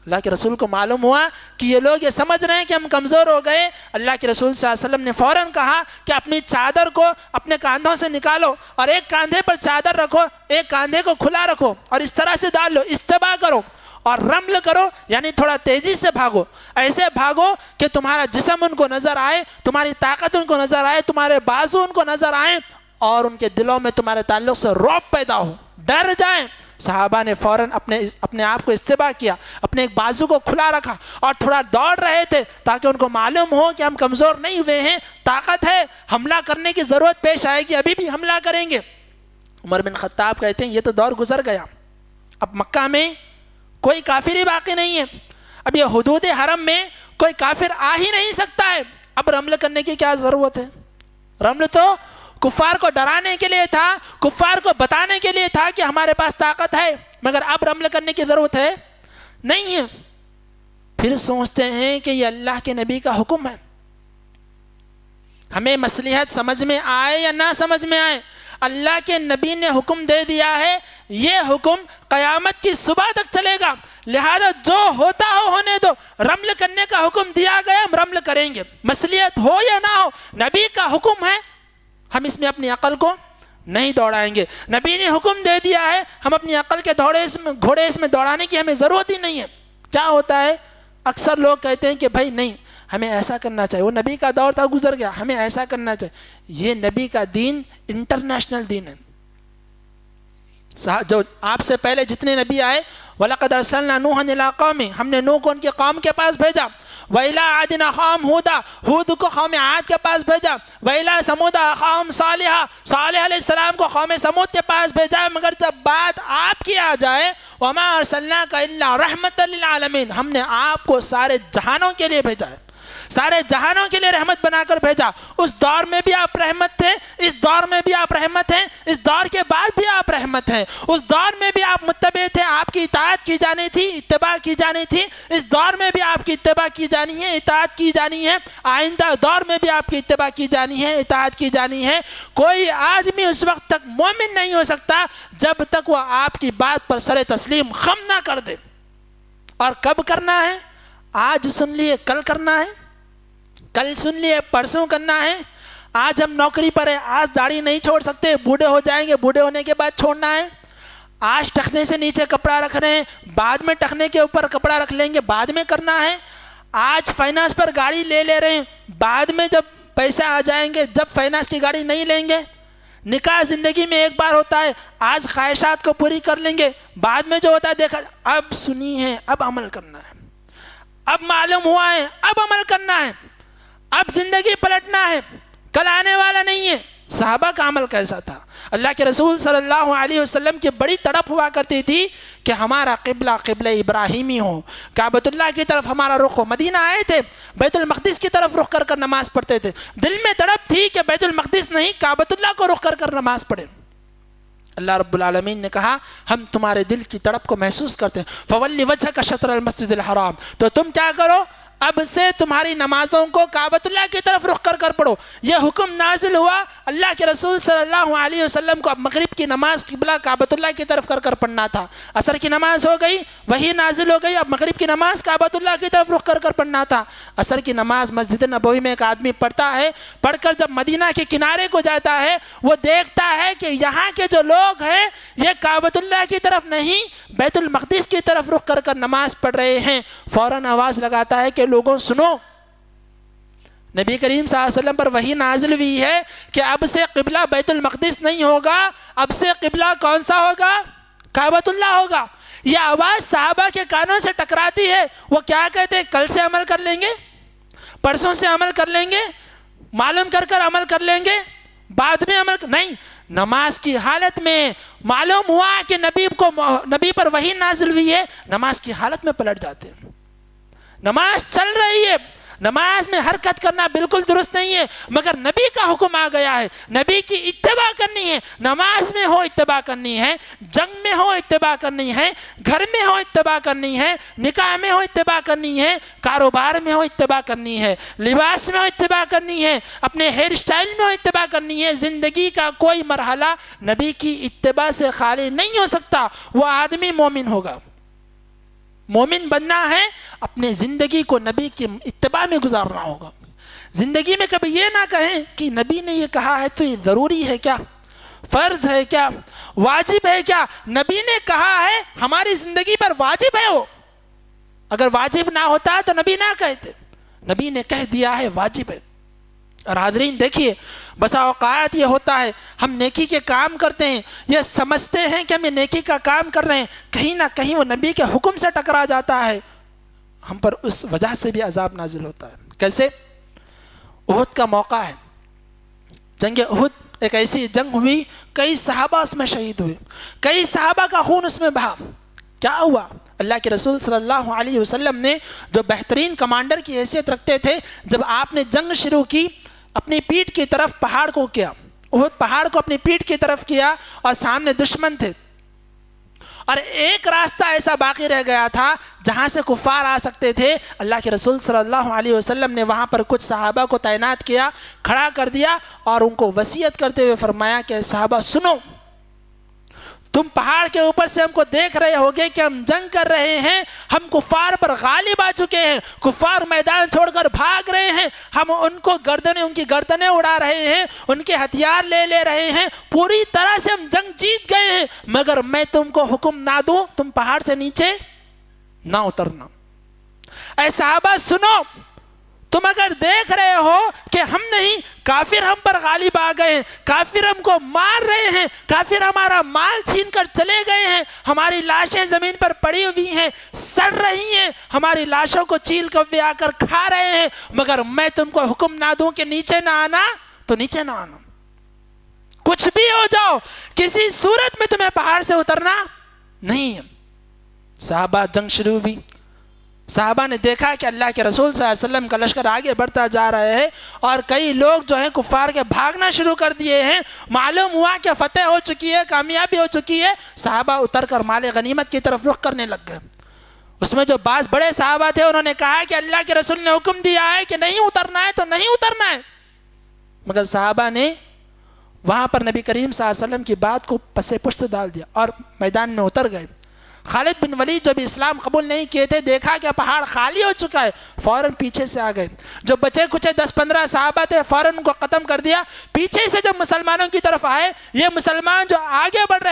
اللہ کے رسول کو معلوم ہوا کہ یہ لوگ یہ سمجھ رہے ہیں کہ ہم کمزور ہو گئے. اللہ کے رسول صلی اللہ علیہ وسلم نے فوراً کہا کہ اپنی چادر کو اپنے کاندھوں سے نکالو اور ایک کاندھے پر چادر رکھو, ایک کاندھے کو کھلا رکھو اور اس طرح سے ڈال لو, استباء کرو اور رمل کرو, یعنی تھوڑا تیزی سے بھاگو. ایسے بھاگو کہ تمہارا جسم ان کو نظر آئے, تمہاری طاقت ان کو نظر آئے, تمہارے بازو ان کو نظر آئیں, اور ان کے دلوں میں تمہارے تعلق سے رعب پیدا ہو, ڈر جائیں. صحابہ نے فوراً اپنے آپ کو استباء کیا, اپنے ایک بازو کو کھلا رکھا اور تھوڑا دوڑ رہے تھے تاکہ ان کو معلوم ہو کہ ہم کمزور نہیں ہوئے ہیں, طاقت ہے, حملہ کرنے کی ضرورت پیش آئے گی, ابھی بھی حملہ کریں گے. عمر بن خطاب کہتے ہیں یہ تو دور گزر گیا, اب مکہ میں کوئی کافر ہی باقی نہیں ہے, اب یہ حدود حرم میں کوئی کافر آ ہی نہیں سکتا ہے, اب رمل کرنے کی کیا ضرورت ہے. رمل تو کفار کو ڈرانے کے لیے تھا, کفار کو بتانے کے لیے تھا کہ ہمارے پاس طاقت ہے, مگر اب رمل کرنے کی ضرورت ہے نہیں ہے. پھر سوچتے ہیں کہ یہ اللہ کے نبی کا حکم ہے, ہمیں مصلحت سمجھ میں آئے یا نہ سمجھ میں آئے, اللہ کے نبی نے حکم دے دیا ہے, یہ حکم قیامت کی صبح تک چلے گا, لہذا جو ہوتا ہو ہونے دو. رمل کرنے کا حکم دیا گیا, ہم رمل کریں گے, مصلحت ہو یا نہ ہو, نبی کا حکم ہے, ہم اس میں اپنی عقل کو نہیں دوڑائیں گے. نبی نے حکم دے دیا ہے, ہم اپنی عقل کے گھوڑے اس میں دوڑانے کی ہمیں ضرورت ہی نہیں ہے. کیا ہوتا ہے, اکثر لوگ کہتے ہیں کہ بھائی نہیں ہمیں ایسا کرنا چاہیے, وہ نبی کا دور تھا گزر گیا, ہمیں ایسا کرنا چاہیے. یہ نبی کا دین انٹرنیشنل دین ہے. جو آپ سے پہلے جتنے نبی آئے, وَلَقَدْ أَرْسَلْنَا نُوحًا إِلَىٰ قَوْمِهِ, ہم نے نوح کو ان کے قوم کے پاس بھیجا. وَإِلَىٰ عَادٍ أَخَاهُمْ هُودًا, ہود کو قوم عاد کے پاس بھیجا. وَإِلَىٰ ثَمُودَ أَخَاهُمْ صَالِحًا, صالح علیہ السلام کو قوم سمود کے پاس بھیجا. مگر جب بات آپ کی آ جائے, وَمَا أَرْسَلْنَاكَ إِلَّا رَحْمَةً لِّلْعَالَمِينَ, ہم نے آپ کو سارے جہانوں کے لیے بھیجا ہے, سارے جہانوں کے لیے رحمت بنا کر بھیجا. اس دور میں بھی آپ رحمت تھے, اس دور میں بھی آپ رحمت ہیں, اس دور کے بعد بھی آپ رحمت ہیں. اس دور میں بھی آپ متبع تھے, آپ کی اطاعت کی جانی تھی, اتباع کی جانی تھی. اس دور میں بھی آپ کی اتباع کی جانی ہے, اطاعت کی جانی ہے. آئندہ دور میں بھی آپ کی اتباع کی جانی ہے, اطاعت کی جانی ہے. کوئی آدمی اس وقت تک مومن نہیں ہو سکتا جب تک وہ آپ کی بات پر سر تسلیم خم نہ کر دے. اور کب کرنا ہے؟ آج سن لیے کل کرنا ہے, کل سن لیے پرسوں کرنا ہے. آج ہم نوکری پر ہیں, آج داڑھی نہیں چھوڑ سکتے, بوڑھے ہو جائیں گے, بوڑھے ہونے کے بعد چھوڑنا ہے. آج ٹخنے سے نیچے کپڑا رکھ رہے ہیں, بعد میں ٹخنے کے اوپر کپڑا رکھ لیں گے, بعد میں کرنا ہے. آج فائنانس پر گاڑی لے رہے ہیں, بعد میں جب پیسے آ جائیں گے, جب فائنانس کی گاڑی نہیں لیں گے. نکاح زندگی میں ایک بار ہوتا ہے, آج خواہشات کو پوری کر لیں گے, بعد میں جو ہوتا ہے دیکھا, اب سنی ہے, اب عمل کرنا ہے, اب معلوم ہوا ہے, اب عمل کرنا ہے, اب زندگی پلٹنا ہے, کل آنے والا نہیں ہے. صحابہ کا عمل کیسا تھا؟ اللہ کے رسول صلی اللہ علیہ وسلم کی بڑی تڑپ ہوا کرتی تھی کہ ہمارا قبلہ ابراہیمی ہو، کعبۃ اللہ کی طرف ہمارا رخ ہو۔ مدینہ آئے تھے، بیت المقدس کی طرف رخ کر نماز پڑھتے تھے، دل میں تڑپ تھی کہ بیت المقدس نہیں، کعبۃ اللہ کو رخ کر نماز پڑھیں۔ اللہ رب العالمین نے کہا ہم تمہارے دل کی تڑپ کو محسوس کرتے ہیں، فَوَلِّ وَجْهَكَ شَطْرَ الْمَسْجِدِ الْحَرَامِ، تو تم کیا کرو، اب سے تمہاری نمازوں کو کعبۃ اللہ کی طرف رخ کر پڑھو۔ یہ حکم نازل ہوا اللہ کے رسول صلی اللہ علیہ وسلم کو اب مغرب کی نماز قبلہ کعبۃ اللہ کی طرف کر پڑھنا تھا۔ عصر کی نماز ہو گئی، وہی نازل ہو گئی، اب مغرب کی نماز کعبۃ اللہ کی طرف رخ کر پڑھنا تھا۔ عصر کی نماز مسجد نبوی میں ایک آدمی پڑھتا ہے، پڑھ کر جب مدینہ کے کنارے کو جاتا ہے، وہ دیکھتا ہے کہ یہاں کے جو لوگ ہیں یہ کعبۃ اللہ کی طرف نہیں بیت المقدس کی طرف رخ کر نماز پڑھ رہے ہیں۔ فوراً آواز لگاتا ہے کہ لوگوں سنو، نبی کریم صلی اللہ علیہ وسلم پر وحی نازل ہوئی ہے کہ اب سے قبلہ بیت المقدس نہیں ہوگا، اب سے قبلہ کون سا ہوگا؟ کعبۃ اللہ ہوگا۔ یہ آواز صحابہ کے کانوں سے ٹکراتی ہے، وہ کیا کہتے ہیں؟ کل سے عمل کر لیں گے، پرسوں سے عمل کر لیں گے، معلوم کر عمل کر لیں گے، بعد میں عمل نہیں۔ نماز کی حالت میں معلوم ہوا کہ نبی پر وحی نازل ہوئی ہے، نماز کی حالت میں پلٹ جاتے ہیں۔ نماز چل رہی ہے، نماز میں حرکت کرنا بالکل درست نہیں ہے، مگر نبی کا حکم آ گیا ہے، نبی کی اتباع کرنی ہے۔ نماز میں ہو اتباع کرنی ہے، جنگ میں ہو اتباع کرنی ہے، گھر میں ہو اتباع کرنی ہے، نکاح میں ہو اتباع کرنی ہے، کاروبار میں ہو اتباع کرنی ہے، لباس میں ہو اتباع کرنی ہے، اپنے ہیئر سٹائل میں ہو اتباع کرنی ہے۔ زندگی کا کوئی مرحلہ نبی کی اتباع سے خالی نہیں ہو سکتا، وہ آدمی مومن ہوگا۔ مومن بننا ہے، اپنے زندگی کو نبی کی اتباع میں گزارنا ہوگا۔ زندگی میں کبھی یہ نہ کہیں کہ نبی نے یہ کہا ہے تو یہ ضروری ہے کیا، فرض ہے کیا، واجب ہے کیا؟ نبی نے کہا ہے ہماری زندگی پر واجب ہے، وہ اگر واجب نہ ہوتا تو نبی نہ کہتے، نبی نے کہہ دیا ہے واجب ہے۔ اور حاضرین دیکھیے، بسا اوقات یہ ہوتا ہے ہم نیکی کے کام کرتے ہیں، یہ سمجھتے ہیں کہ ہم یہ نیکی کا کام کر رہے ہیں، کہیں نہ کہیں وہ نبی کے حکم سے ٹکرا جاتا ہے، ہم پر اس وجہ سے بھی عذاب نازل ہوتا ہے۔ کیسے؟ احد کا موقع ہے، جنگ احد ایک ایسی جنگ ہوئی، کئی صحابہ اس میں شہید ہوئے، کئی صحابہ کا خون اس میں بہا۔ کیا ہوا؟ اللہ کے رسول صلی اللہ علیہ وسلم نے جو بہترین کمانڈر کی حیثیت رکھتے تھے، جب آپ نے جنگ شروع کی، اپنی پیٹھ کی طرف پہاڑ کو کیا، احد پہاڑ کو اپنی پیٹھ کی طرف کیا، اور سامنے دشمن تھے، اور ایک راستہ ایسا باقی رہ گیا تھا جہاں سے کفار آ سکتے تھے۔ اللہ کے رسول صلی اللہ علیہ وسلم نے وہاں پر کچھ صحابہ کو تعینات کیا، کھڑا کر دیا، اور ان کو وصیت کرتے ہوئے فرمایا کہ صحابہ سنو، تم پہاڑ کے اوپر سے ہم کو دیکھ رہے ہوگے کہ ہم جنگ کر رہے ہیں، ہم کفار پر غالب آ چکے ہیں، کفار میدان چھوڑ کر بھاگ رہے ہیں، ہم ان کی گردنیں اڑا رہے ہیں، ان کے ہتھیار لے رہے ہیں، پوری طرح سے ہم جنگ جیت گئے ہیں، مگر میں تم کو حکم نہ دوں تم پہاڑ سے نیچے نہ اترنا۔ اے صحابہ سنو، تم اگر دیکھ رہے ہو کہ ہم نہیں، کافر ہم پر غالب آ گئے ہیں، کافر ہم کو مار رہے ہیں، کافر ہمارا مال چھین کر چلے گئے ہیں، ہماری لاشیں زمین پر پڑی ہوئی ہیں، سڑ رہی ہیں، ہماری لاشوں کو چیل کوے آ کر کھا رہے ہیں، مگر میں تم کو حکم نہ دوں کہ نیچے نہ آنا تو نیچے نہ آنا، کچھ بھی ہو جاؤ، کسی صورت میں تمہیں پہاڑ سے اترنا نہیں ہے۔ صحابہ جنگ شروع ہوئی، صحابہ نے دیکھا کہ اللہ کے رسول صلی اللہ علیہ وسلم کا لشکر آگے بڑھتا جا رہا ہے، اور کئی لوگ جو ہیں کفار کے بھاگنا شروع کر دیے ہیں، معلوم ہوا کہ فتح ہو چکی ہے، کامیابی ہو چکی ہے۔ صحابہ اتر کر مال غنیمت کی طرف رخ کرنے لگ گئے۔ اس میں جو بعض بڑے صحابہ تھے انہوں نے کہا کہ اللہ کے رسول نے حکم دیا ہے کہ نہیں اترنا ہے تو نہیں اترنا ہے، مگر صحابہ نے وہاں پر نبی کریم صلی اللہ علیہ وسلم کی بات کو پس پشت ڈال دیا اور میدان میں اتر گئے۔ خالد بن ولید جو بھی اسلام قبول نہیں کیے تھے، دیکھا کہ پہاڑ خالی ہو چکا ہے، فوراً پیچھے سے آ گئے۔ جو بچے کچھ 10-15 صحابہ تھے فوراً ان کو ختم کر دیا۔ پیچھے سے جب مسلمانوں کی طرف آئے، یہ مسلمان جو آگے بڑھ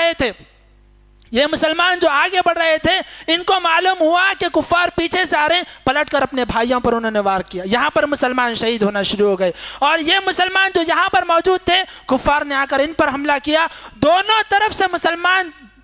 رہے تھے ان کو معلوم ہوا کہ کفار پیچھے سے آ رہے ہیں، پلٹ کر اپنے بھائیوں پر انہوں نے وار کیا، یہاں پر مسلمان شہید ہونا شروع ہو گئے، اور یہ مسلمان جو یہاں پر موجود تھے، کفار نے آ کر ان پر حملہ کیا، دونوں طرف سے مسلمان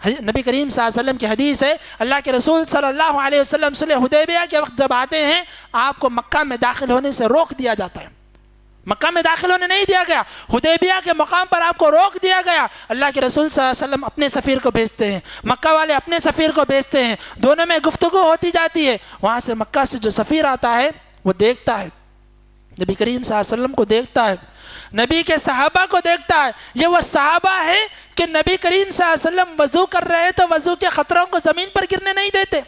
نبی کریم صلی اللہ علیہ وسلم کی حدیث ہے، اللہ کے رسول صلی اللہ علیہ وسلم صلح حدیبیہ کے وقت جب آتے ہیں آپ کو مکہ میں داخل ہونے سے روک دیا جاتا ہے. مکہ میں داخل ہونے نہیں دیا گیا، حدیبیہ کے مقام پر آپ کو روک دیا گیا. اللہ کے رسول صلی اللہ علیہ وسلم اپنے سفیر کو بھیجتے ہیں، مکہ والے اپنے سفیر کو بھیجتے ہیں، دونوں میں گفتگو ہوتی جاتی ہے. وہاں سے مکہ سے جو سفیر آتا ہے وہ دیکھتا ہے نبی کریم صلی اللہ علیہ وسلم کو، دیکھتا ہے نبی کے صحابہ کو دیکھتا ہے. یہ وہ صحابہ ہے کہ نبی کریم صلی اللہ علیہ وسلم وضو کر رہے تو وضو کے خطروں کو زمین پر گرنے نہیں دیتے.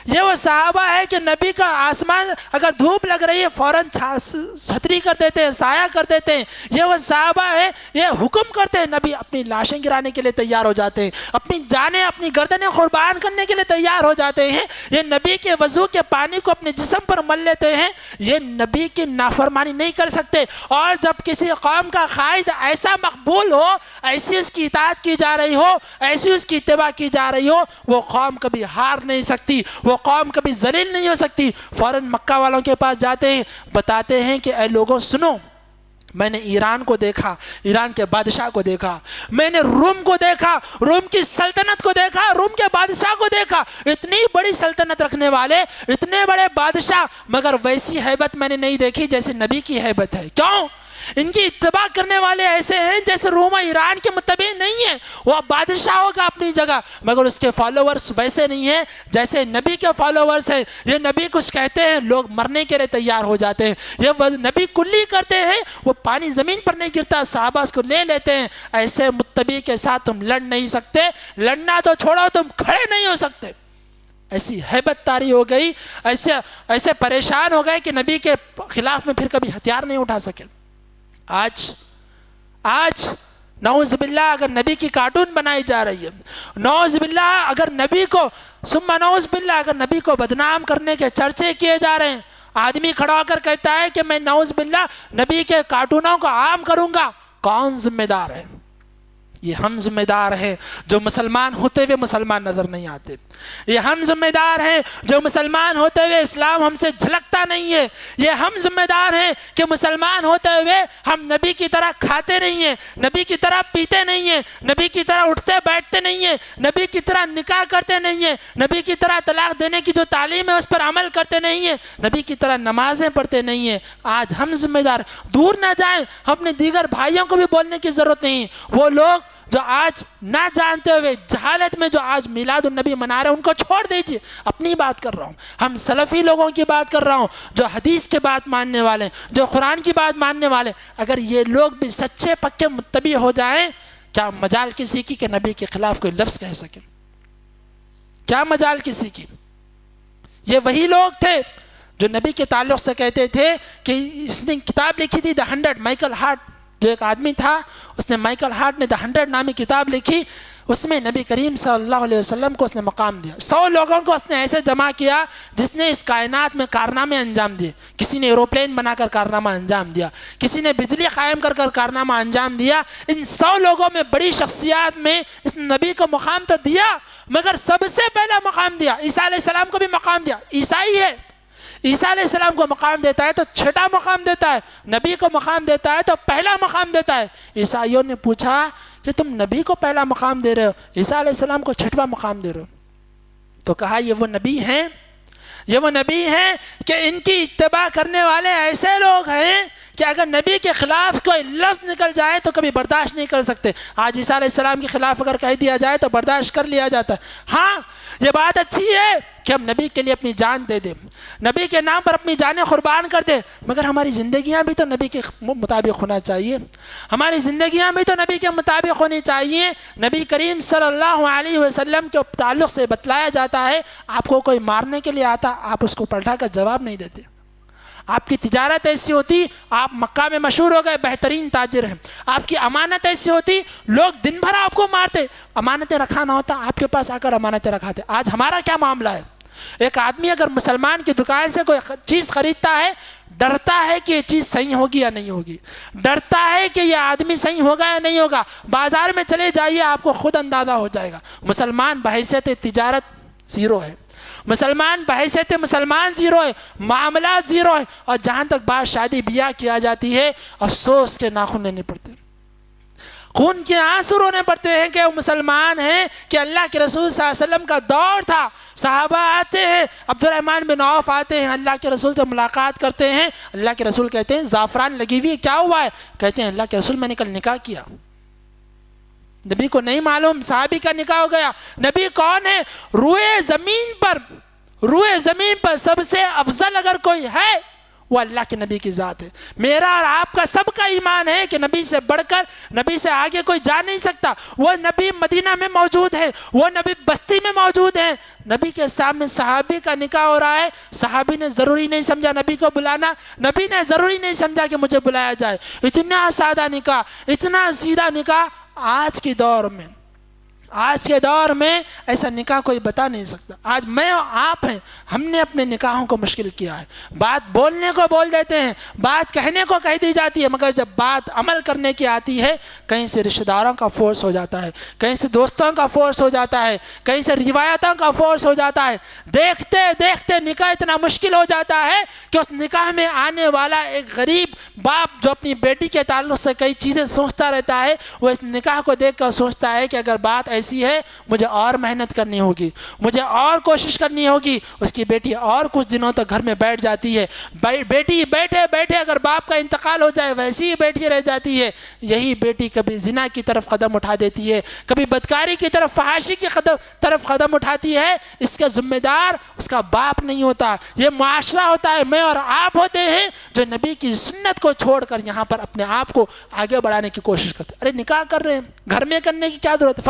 یہ وہ صحابہ ہے کہ نبی کا آسمان اگر دھوپ لگ رہی ہے فوراً چھتری کر دیتے ہیں، سایہ کر دیتے ہیں. یہ وہ صحابہ ہے، یہ حکم کرتے ہیں، نبی اپنی لاشیں گرانے کے لیے تیار ہو جاتے ہیں، اپنی جانیں اپنی گردنیں قربان کرنے کے لیے تیار ہو جاتے ہیں. یہ نبی کے وضو کے پانی کو اپنے جسم پر مل لیتے ہیں. یہ نبی کی نافرمانی نہیں کر سکتے. اور جب کسی قوم کا قائد ایسا مقبول ہو، ایسی اس کی اطاعت کی جا رہی ہو، ایسی اس کی اتباع کی جا رہی ہو، وہ قوم کبھی ہار نہیں سکتی، وہ قوم کبھی ذلیل نہیں ہو سکتی. فوراً مکہ والوں کے پاس جاتے ہیں، بتاتے ہیں کہ اے لوگوں سنو، میں نے ایران کو دیکھا، ایران کے بادشاہ کو دیکھا، میں نے روم کو دیکھا، روم کی سلطنت کو دیکھا، روم کے بادشاہ کو دیکھا. اتنی بڑی سلطنت رکھنے والے، اتنے بڑے بادشاہ، مگر ویسی ہیبت میں نے نہیں دیکھی جیسے نبی کی ہیبت ہے. کیوں؟ ان کی اتباع کرنے والے ایسے ہیں جیسے روم و ایران کے متبع نہیں ہیں. وہ بادشاہ ہوگا اپنی جگہ، مگر اس کے فالوورز ویسے نہیں ہیں جیسے نبی کے فالوورز ہیں. یہ نبی کچھ کہتے ہیں لوگ مرنے کے لیے تیار ہو جاتے ہیں. یہ نبی کلی کرتے ہیں، وہ پانی زمین پر نہیں گرتا، صحابہ اس کو لے لیتے ہیں. ایسے متبع کے ساتھ تم لڑ نہیں سکتے، لڑنا تو چھوڑو تم کھڑے نہیں ہو سکتے. ایسی ہیبت طاری ہو گئی، ایسے پریشان ہو گئے کہ نبی کے خلاف میں پھر کبھی ہتھیار نہیں اٹھا سکے. آج نعوذ باللہ اگر نبی کی کارٹون بنائی جا رہی ہے، نعوذ باللہ اگر نبی کو ثم نعوذ باللہ اگر نبی کو بدنام کرنے کے چرچے کیے جا رہے ہیں، آدمی کھڑا ہو کر کہتا ہے کہ میں نعوذ باللہ نبی کے کارٹونوں کو عام کروں گا. کون ذمہ دار ہے؟ یہ ہم ذمہ دار ہیں جو مسلمان ہوتے ہوئے مسلمان نظر نہیں آتے. یہ ہم ذمہ دار ہیں جو مسلمان ہوتے ہوئے اسلام ہم سے جھلکتا نہیں ہے. یہ ہم ذمہ دار ہیں کہ مسلمان ہوتے ہوئے ہم نبی کی طرح کھاتے نہیں ہیں، نبی کی طرح پیتے نہیں ہیں، نبی کی طرح اٹھتے بیٹھتے نہیں ہیں، نبی کی طرح نکاح کرتے نہیں ہیں، نبی کی طرح طلاق دینے کی جو تعلیم ہے اس پر عمل کرتے نہیں ہیں، نبی کی طرح نمازیں پڑھتے نہیں ہیں. آج ہم ذمہ دار. دور نہ جائیں، اپنے دیگر بھائیوں کو بھی بولنے کی ضرورت نہیں. وہ لوگ جو آج نہ جانتے ہوئے جہالت میں جو آج میلاد النبی منا رہے ہیں ان کو چھوڑ دیجئے. اپنی بات کر رہا ہوں، ہم سلفی لوگوں کی بات کر رہا ہوں جو حدیث کے بات ماننے والے ہیں، جو قرآن کی بات ماننے والے. اگر یہ لوگ بھی سچے پکے متبع ہو جائیں، کیا مجال کسی کی کہ نبی کے خلاف کوئی لفظ کہہ سکے؟ کیا مجال کسی کی؟ یہ وہی لوگ تھے جو نبی کے تعلق سے کہتے تھے کہ اس نے کتاب لکھی تھی The 100. مائیکل ہارٹ جو ایک آدمی تھا، اس نے مائیکل ہارٹ نے The 100 نامی کتاب لکھی. اس میں نبی کریم صلی اللہ علیہ وسلم کو اس نے مقام دیا. 100 لوگوں کو اس نے ایسے جمع کیا جس نے اس کائنات میں کارنامے انجام دیے. کسی نے ایروپلین بنا کر کارنامہ انجام دیا، کسی نے بجلی قائم کر کر کارنامہ انجام دیا. ان 100 لوگوں میں بڑی شخصیات میں اس نبی کو مقام تو دیا، مگر سب سے پہلا مقام دیا عیسیٰ علیہ السلام کو بھی مقام دیا. عیسائی ہے، عیسیٰ علیہ السلام کو مقام دیتا ہے تو چھٹا مقام دیتا ہے، نبی کو مقام دیتا ہے تو پہلا مقام دیتا ہے. عیسائیوں نے پوچھا کہ تم نبی کو پہلا مقام دے رہے ہو، عیسیٰ علیہ السلام کو چھٹواں مقام دے رہے ہو. تو کہا یہ وہ نبی ہیں، یہ وہ نبی ہیں کہ ان کی اتباع کرنے والے ایسے لوگ ہیں کہ اگر نبی کے خلاف کوئی لفظ نکل جائے تو کبھی برداشت نہیں کر سکتے. آج عیسیٰ علیہ السلام کے خلاف اگر کہہ دیا جائے تو برداشت کر لیا جاتا ہے. ہاں یہ بات اچھی ہے کہ ہم نبی کے لیے اپنی جان دے دیں، نبی کے نام پر اپنی جانیں قربان کر دیں، مگر ہماری زندگیاں بھی تو نبی کے مطابق ہونا چاہیے. ہماری زندگیاں بھی تو نبی کے مطابق ہونی چاہیے. نبی کریم صلی اللہ علیہ وسلم کے تعلق سے بتلایا جاتا ہے آپ کو کوئی مارنے کے لیے آتا، آپ اس کو پلٹا کر جواب نہیں دیتے. آپ کی تجارت ایسی ہوتی، آپ مکہ میں مشہور ہو گئے بہترین تاجر ہیں. آپ کی امانت ایسی ہوتی، لوگ دن بھر آپ کو مارتے، امانتیں رکھا نہ ہوتا، آپ کے پاس آ کر امانتیں رکھاتے. آج ہمارا کیا معاملہ ہے؟ ایک آدمی اگر مسلمان کی دکان سے کوئی چیز خریدتا ہے، ڈرتا ہے کہ یہ چیز صحیح ہوگی یا نہیں ہوگی، ڈرتا ہے کہ یہ آدمی صحیح ہوگا یا نہیں ہوگا. بازار میں چلے جائیے آپ کو خود اندازہ ہو جائے گا. مسلمان بحیثیت تجارت زیرو ہے، مسلمان بحیثیت مسلمان زیرو ہے، معاملات زیرو ہے. اور جہاں تک بات شادی بیاہ کیا جاتی ہے افسوس کے ناخن لینے پڑتے. خون کے آنسو رونے پڑتے ہیں کہ وہ مسلمان ہیں کہ اللہ کے رسول صلی اللہ علیہ وسلم کا دور تھا. صحابہ آتے ہیں, عبد الرحمن بن عوف آتے ہیں, اللہ کے رسول سے ملاقات کرتے ہیں. اللہ کے رسول کہتے ہیں زعفران لگی ہوئی ہے, کیا ہوا ہے؟ کہتے ہیں اللہ کے رسول میں نے کل نکاح کیا. نبی کو نہیں معلوم صحابی کا نکاح ہو گیا. نبی کون ہے؟ روئے زمین پر سب سے افضل اگر کوئی ہے وہ اللہ کے نبی کی ذات ہے. میرا اور آپ کا سب کا ایمان ہے کہ نبی سے بڑھ کر, نبی سے آگے کوئی جا نہیں سکتا. وہ نبی مدینہ میں موجود ہے, وہ نبی بستی میں موجود ہے. نبی کے سامنے صحابی کا نکاح ہو رہا ہے. صحابی نے ضروری نہیں سمجھا نبی کو بلانا, نبی نے ضروری نہیں سمجھا کہ مجھے بلایا جائے. اتنا سادہ نکاح, اتنا سیدھا نکاح. آج کے دور میں ایسا نکاح کوئی بتا نہیں سکتا. آج میں اور آپ ہیں, ہم نے اپنے نکاحوں کو مشکل کیا ہے. بات بولنے کو بول دیتے ہیں, بات کہنے کو کہہ دی جاتی ہے, مگر جب بات عمل کرنے کی آتی ہے کہیں سے رشتہ داروں کا فورس ہو جاتا ہے, کہیں سے دوستوں کا فورس ہو جاتا ہے, کہیں سے روایتوں کا فورس ہو جاتا ہے. دیکھتے دیکھتے نکاح اتنا مشکل ہو جاتا ہے کہ اس نکاح میں آنے والا ایک غریب باپ جو اپنی بیٹی کے تعلق سے کئی چیزیں سوچتا رہتا ہے, وہ اس نکاح کو دیکھ کر سوچتا ہے کہ اگر بات ایسی ہے مجھے اور محنت کرنی ہوگی, مجھے اور کوشش کرنی ہوگی. اس کی بیٹی اور کچھ دنوں تک گھر میں بیٹھ جاتی ہے. بیٹی بیٹھے بیٹھے اگر باپ کا انتقال ہو جائے ویسی ہی بیٹھی رہ جاتی ہے. یہی بیٹی کبھی زنا کی طرف قدم اٹھا دیتی ہے, کبھی بدکاری کی طرف, فحاشی کی طرف قدم اٹھاتی ہے. اس کا ذمہ دار اس کا باپ نہیں ہوتا, یہ معاشرہ ہوتا ہے, میں اور آپ ہوتے ہیں جو نبی کی سنت کو چھوڑ کر یہاں پر اپنے آپ کو آگے بڑھانے کی کوشش کرتے ہیں. ارے نکاح کر رہے ہیں, گھر میں کرنے کی کیا ضرورت ہے؟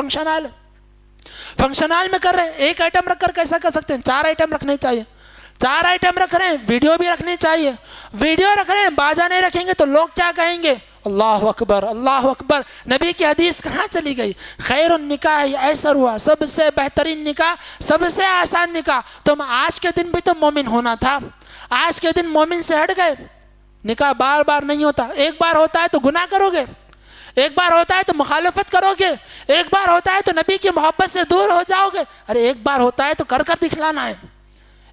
فنکشن ہال میں کر رہے ہیں, ایک آئٹم رکھ کر کیسا کر سکتے ہیں؟ 4 آئٹم رکھنے چاہیے. 4 آئٹم رکھ رہے ہیں, ویڈیو بھی رکھنی چاہیے. ویڈیو رکھ رہے ہیں, باجا نہیں رکھیں گے تو لوگ کیا کہیں گے؟ اللہ اکبر, اللہ اکبر. نبی کی حدیث کہاں چلی گئی؟ خیر النکاح ایسر ہوا, سب سے بہترین نکاح, سب سے آسان نکاح. تم آج کے دن بھی تو مومن ہونا تھا, آج کے دن مومن سے ہٹ گئے. نکاح بار بار نہیں ہوتا, ایک بار ہوتا ہے تو گناہ کرو گے, ایک بار ہوتا ہے تو مخالفت کرو گے, ایک بار ہوتا ہے تو نبی کی محبت سے دور ہو جاؤ گے. ارے ایک بار ہوتا ہے تو کر دکھلانا ہے,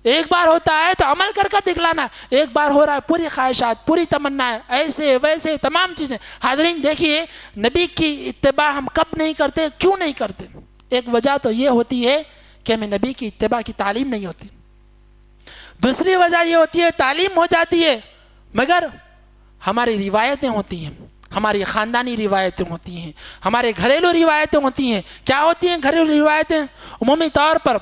ایک بار ہوتا ہے تو عمل کر دکھلانا ہے. ایک بار ہو رہا ہے پوری خواہشات, پوری تمنا ہے, ایسے ویسے تمام چیزیں. حاضرین دیکھیے, نبی کی اتباع ہم کب نہیں کرتے, کیوں نہیں کرتے؟ ایک وجہ تو یہ ہوتی ہے کہ ہمیں نبی کی اتباع کی تعلیم نہیں ہوتی. دوسری وجہ یہ ہوتی ہے تعلیم ہو جاتی ہے مگر ہماری روایتیں ہوتی ہیں, ہماری خاندانی روایتیں ہوتی ہیں, ہمارے گھریلو روایتیں ہوتی ہیں. کیا ہوتی ہیں گھریلو روایتیں؟ عمومی طور پر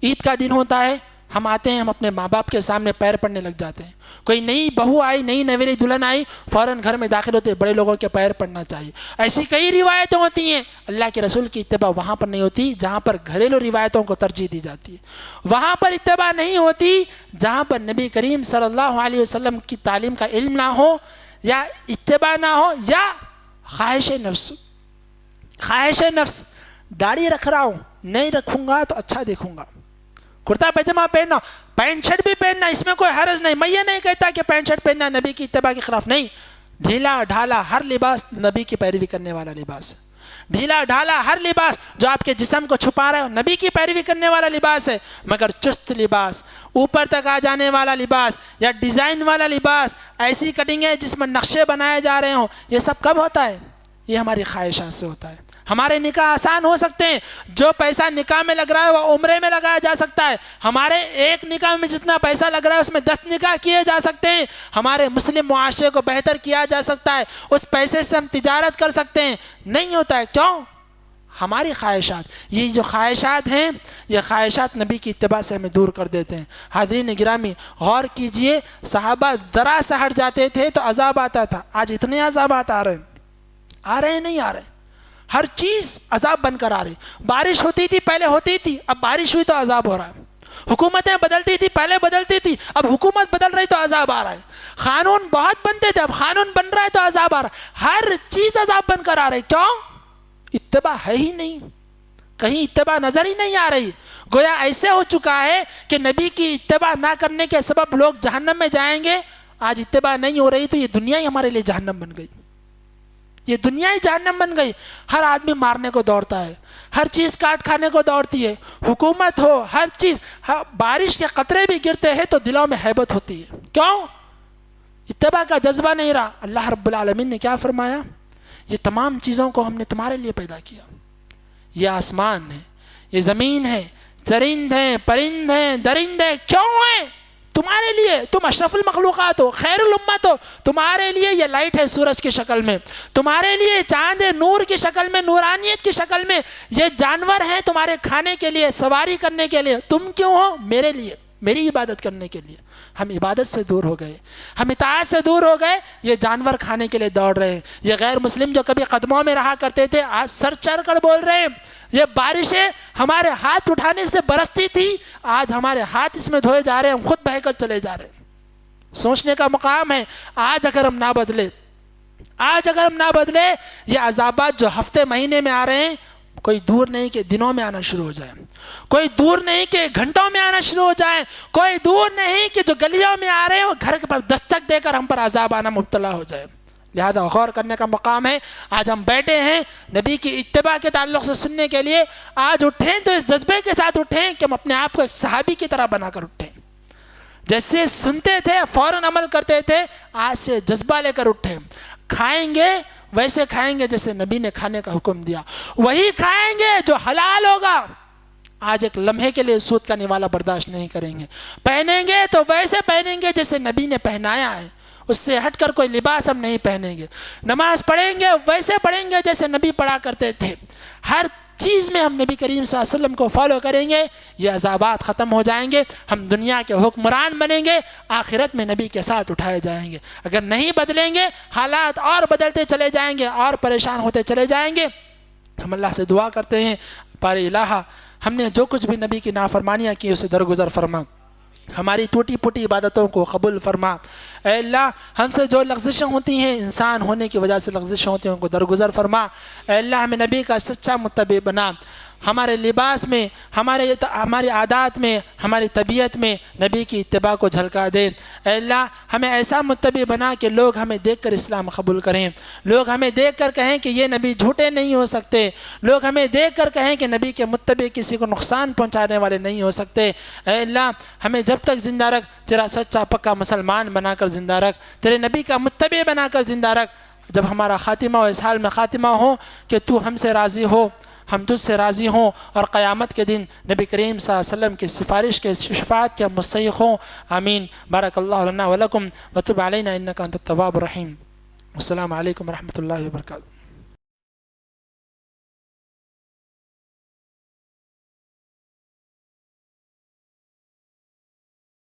عید کا دن ہوتا ہے, ہم آتے ہیں, ہم اپنے ماں باپ کے سامنے پیر پڑنے لگ جاتے ہیں. کوئی نئی بہو آئی, نئی نویلی دلہن آئی, فوراً گھر میں داخل ہوتے, بڑے لوگوں کے پیر پڑنا چاہیے. ایسی کئی روایتیں ہوتی ہیں. اللہ کے رسول کی اتباع وہاں پر نہیں ہوتی جہاں پر گھریلو روایتوں کو ترجیح دی جاتی ہے. وہاں پر اتباع نہیں ہوتی جہاں پر نبی کریم صلی اللہ علیہ وسلم کی تعلیم کا علم نہ ہو, یا اتباع نہ ہو, یا خواہش نفس. داڑھی رکھ رہا ہوں, نہیں رکھوں گا تو اچھا دیکھوں گا, کرتا پیجامہ پہننا, پینٹ شرٹ بھی پہننا, اس میں کوئی حرج نہیں. میں یہ نہیں کہتا کہ پینٹ شرٹ پہننا نبی کی اتباع کے خلاف نہیں. ڈھیلا ڈھالا ہر لباس نبی کی پیروی کرنے والا لباس ہے. ڈھیلا ڈھالا ہر لباس جو آپ کے جسم کو چھپا رہا ہے نبی کی پیروی کرنے والا لباس ہے. مگر چست لباس, اوپر تک آ جانے والا لباس, یا ڈیزائن والا لباس, ایسی کٹنگ ہے جس میں نقشے بنائے جا رہے ہوں, یہ سب کب ہوتا ہے؟ یہ ہماری خواہشات سے ہوتا ہے. ہمارے نکاح آسان ہو سکتے ہیں, جو پیسہ نکاح میں لگ رہا ہے وہ عمرے میں لگایا جا سکتا ہے. ہمارے ایک نکاح میں جتنا پیسہ لگ رہا ہے اس میں 10 نکاح کیے جا سکتے ہیں. ہمارے مسلم معاشرے کو بہتر کیا جا سکتا ہے, اس پیسے سے ہم تجارت کر سکتے ہیں. نہیں ہوتا ہے, کیوں؟ ہماری خواہشات. یہ جو خواہشات ہیں یہ خواہشات نبی کی اتباع سے ہمیں دور کر دیتے ہیں. حاضرین گرامی غور کیجئے, صحابہ ذرا سا ہٹ جاتے تھے تو عذاب آتا تھا. آج اتنے عذابات آ رہے ہیں نہیں آ رہے, ہر چیز عذاب بن کر آ رہی. بارش ہوتی تھی پہلے ہوتی تھی, اب بارش ہوئی تو عذاب ہو رہا ہے. حکومتیں بدلتی تھی پہلے بدلتی تھی, اب حکومت بدل رہی تو عذاب آ رہا ہے. قانون بہت بنتے تھے, اب قانون بن رہا ہے تو عذاب آ رہا ہے. ہر چیز عذاب بن کر آ رہی. کیوں؟ اتباع ہے ہی نہیں, کہیں اتباع نظر ہی نہیں آ رہی. گویا ایسے ہو چکا ہے کہ نبی کی اتباع نہ کرنے کے سبب لوگ جہنم میں جائیں گے. آج اتباع نہیں ہو رہی تو یہ دنیا ہی ہمارے لیے جہنم بن گئی, یہ دنیا ہی جہنم بن گئی. ہر آدمی مارنے کو دوڑتا ہے, ہر چیز کاٹ کھانے کو دوڑتی ہے. حکومت ہو, ہر چیز, بارش کے قطرے بھی گرتے ہیں تو دلوں میں ہیبت ہوتی ہے. کیوں؟ اتباع کا جذبہ نہیں رہا. اللہ رب العالمین نے کیا فرمایا یہ تمام چیزوں کو ہم نے تمہارے لیے پیدا کیا. یہ آسمان ہے, یہ زمین ہے, چرند ہیں, پرند ہیں, درند ہیں, کیوں ہیں؟ تمہارے لیے. تم اشرف المخلوقات ہو, خیر الامت ہو. تمہارے لیے یہ لائٹ ہے سورج کی شکل میں, تمہارے لیے چاند ہے نور کی شکل میں, نورانیت کی شکل میں. یہ جانور ہیں تمہارے کھانے کے لیے, سواری کرنے کے لیے. تم کیوں ہو؟ میرے لیے, میری عبادت کرنے کے لیے. ہم عبادت سے دور ہو گئے, ہم اطاعت سے دور ہو گئے. یہ جانور کھانے کے لیے دوڑ رہے ہیں. یہ غیر مسلم جو کبھی قدموں میں رہا کرتے تھے آج سر چڑھ کر بول رہے ہیں. یہ بارشیں ہمارے ہاتھ اٹھانے سے برستی تھی, آج ہمارے ہاتھ اس میں دھوئے جا رہے ہیں, ہم خود بہہ کر چلے جا رہے ہیں. سوچنے کا مقام ہے. آج اگر ہم نہ بدلے, آج اگر ہم نہ بدلے, یہ عذابات جو ہفتے مہینے میں آ رہے ہیں کوئی دور نہیں کہ دنوں میں آنا شروع ہو جائے, کوئی دور نہیں کہ گھنٹوں میں آنا شروع ہو جائے, کوئی دور نہیں کہ جو گلیوں میں آ رہے ہیں وہ گھر پر دستک دے کر ہم پر عذاب آنا مبتلا ہو جائے. لہذا غور کرنے کا مقام ہے. آج ہم بیٹھے ہیں نبی کی اتباع کے تعلق سے سننے کے لیے. آج اٹھیں تو اس جذبے کے ساتھ اٹھیں کہ ہم اپنے آپ کو ایک صحابی کی طرح بنا کر اٹھیں. جیسے سنتے تھے فوراً عمل کرتے تھے, آج سے جذبہ لے کر اٹھیں. کھائیں گے ویسے کھائیں گے جیسے نبی نے کھانے کا حکم دیا, وہی کھائیں گے جو حلال ہوگا. آج ایک لمحے کے لیے سود کا نوالا برداشت نہیں کریں گے. پہنیں گے تو ویسے پہنیں گے جیسے نبی نے پہنایا ہے, اس سے ہٹ کر کوئی لباس ہم نہیں پہنیں گے. نماز پڑھیں گے ویسے پڑھیں گے جیسے نبی پڑھا کرتے تھے. ہر چیز میں ہم نبی کریم صلی اللہ علیہ وسلم کو فالو کریں گے. یہ عذابات ختم ہو جائیں گے, ہم دنیا کے حکمران بنیں گے, آخرت میں نبی کے ساتھ اٹھائے جائیں گے. اگر نہیں بدلیں گے حالات اور بدلتے چلے جائیں گے, اور پریشان ہوتے چلے جائیں گے. ہم اللہ سے دعا کرتے ہیں, بارے الہ ہم نے جو کچھ بھی نبی کی نافرمانیاں کی اسے درگزر فرما, ہماری ٹوٹی پھوٹی عبادتوں کو قبول فرما. اے اللہ ہم سے جو لغزشیں ہوتی ہیں انسان ہونے کی وجہ سے لغزشیں ہوتی ہیں ان کو درگزر فرما. اے اللہ ہمیں نبی کا سچا متبع بنا. ہمارے لباس میں, ہماری عادات میں, ہماری طبیعت میں نبی کی اتباع کو جھلکا دے. اے اللہ ہمیں ایسا متبع بنا کہ لوگ ہمیں دیکھ کر اسلام قبول کریں, لوگ ہمیں دیکھ کر کہیں کہ یہ نبی جھوٹے نہیں ہو سکتے, لوگ ہمیں دیکھ کر کہیں کہ نبی کے متبع کسی کو نقصان پہنچانے والے نہیں ہو سکتے. اے اللہ ہمیں جب تک زندہ رکھ, تیرا سچا پکا مسلمان بنا کر زندہ رکھ, تیرے نبی کا متبع بنا کر زندہ رکھ. جب ہمارا خاتمہ ہو اس حال میں خاتمہ ہو کہ تو ہم سے راضی ہو, ہم تجھ سے راضی ہوں, اور قیامت کے دن نبی کریم صلی اللہ علیہ وسلم کی سفارش کے شفاعت کے مستحق ہوں. آمین. بارک اللہ لنا ولکم وتب علینا انک انت التواب الرحیم. السلام علیکم ورحمۃ اللہ وبرکاتہ.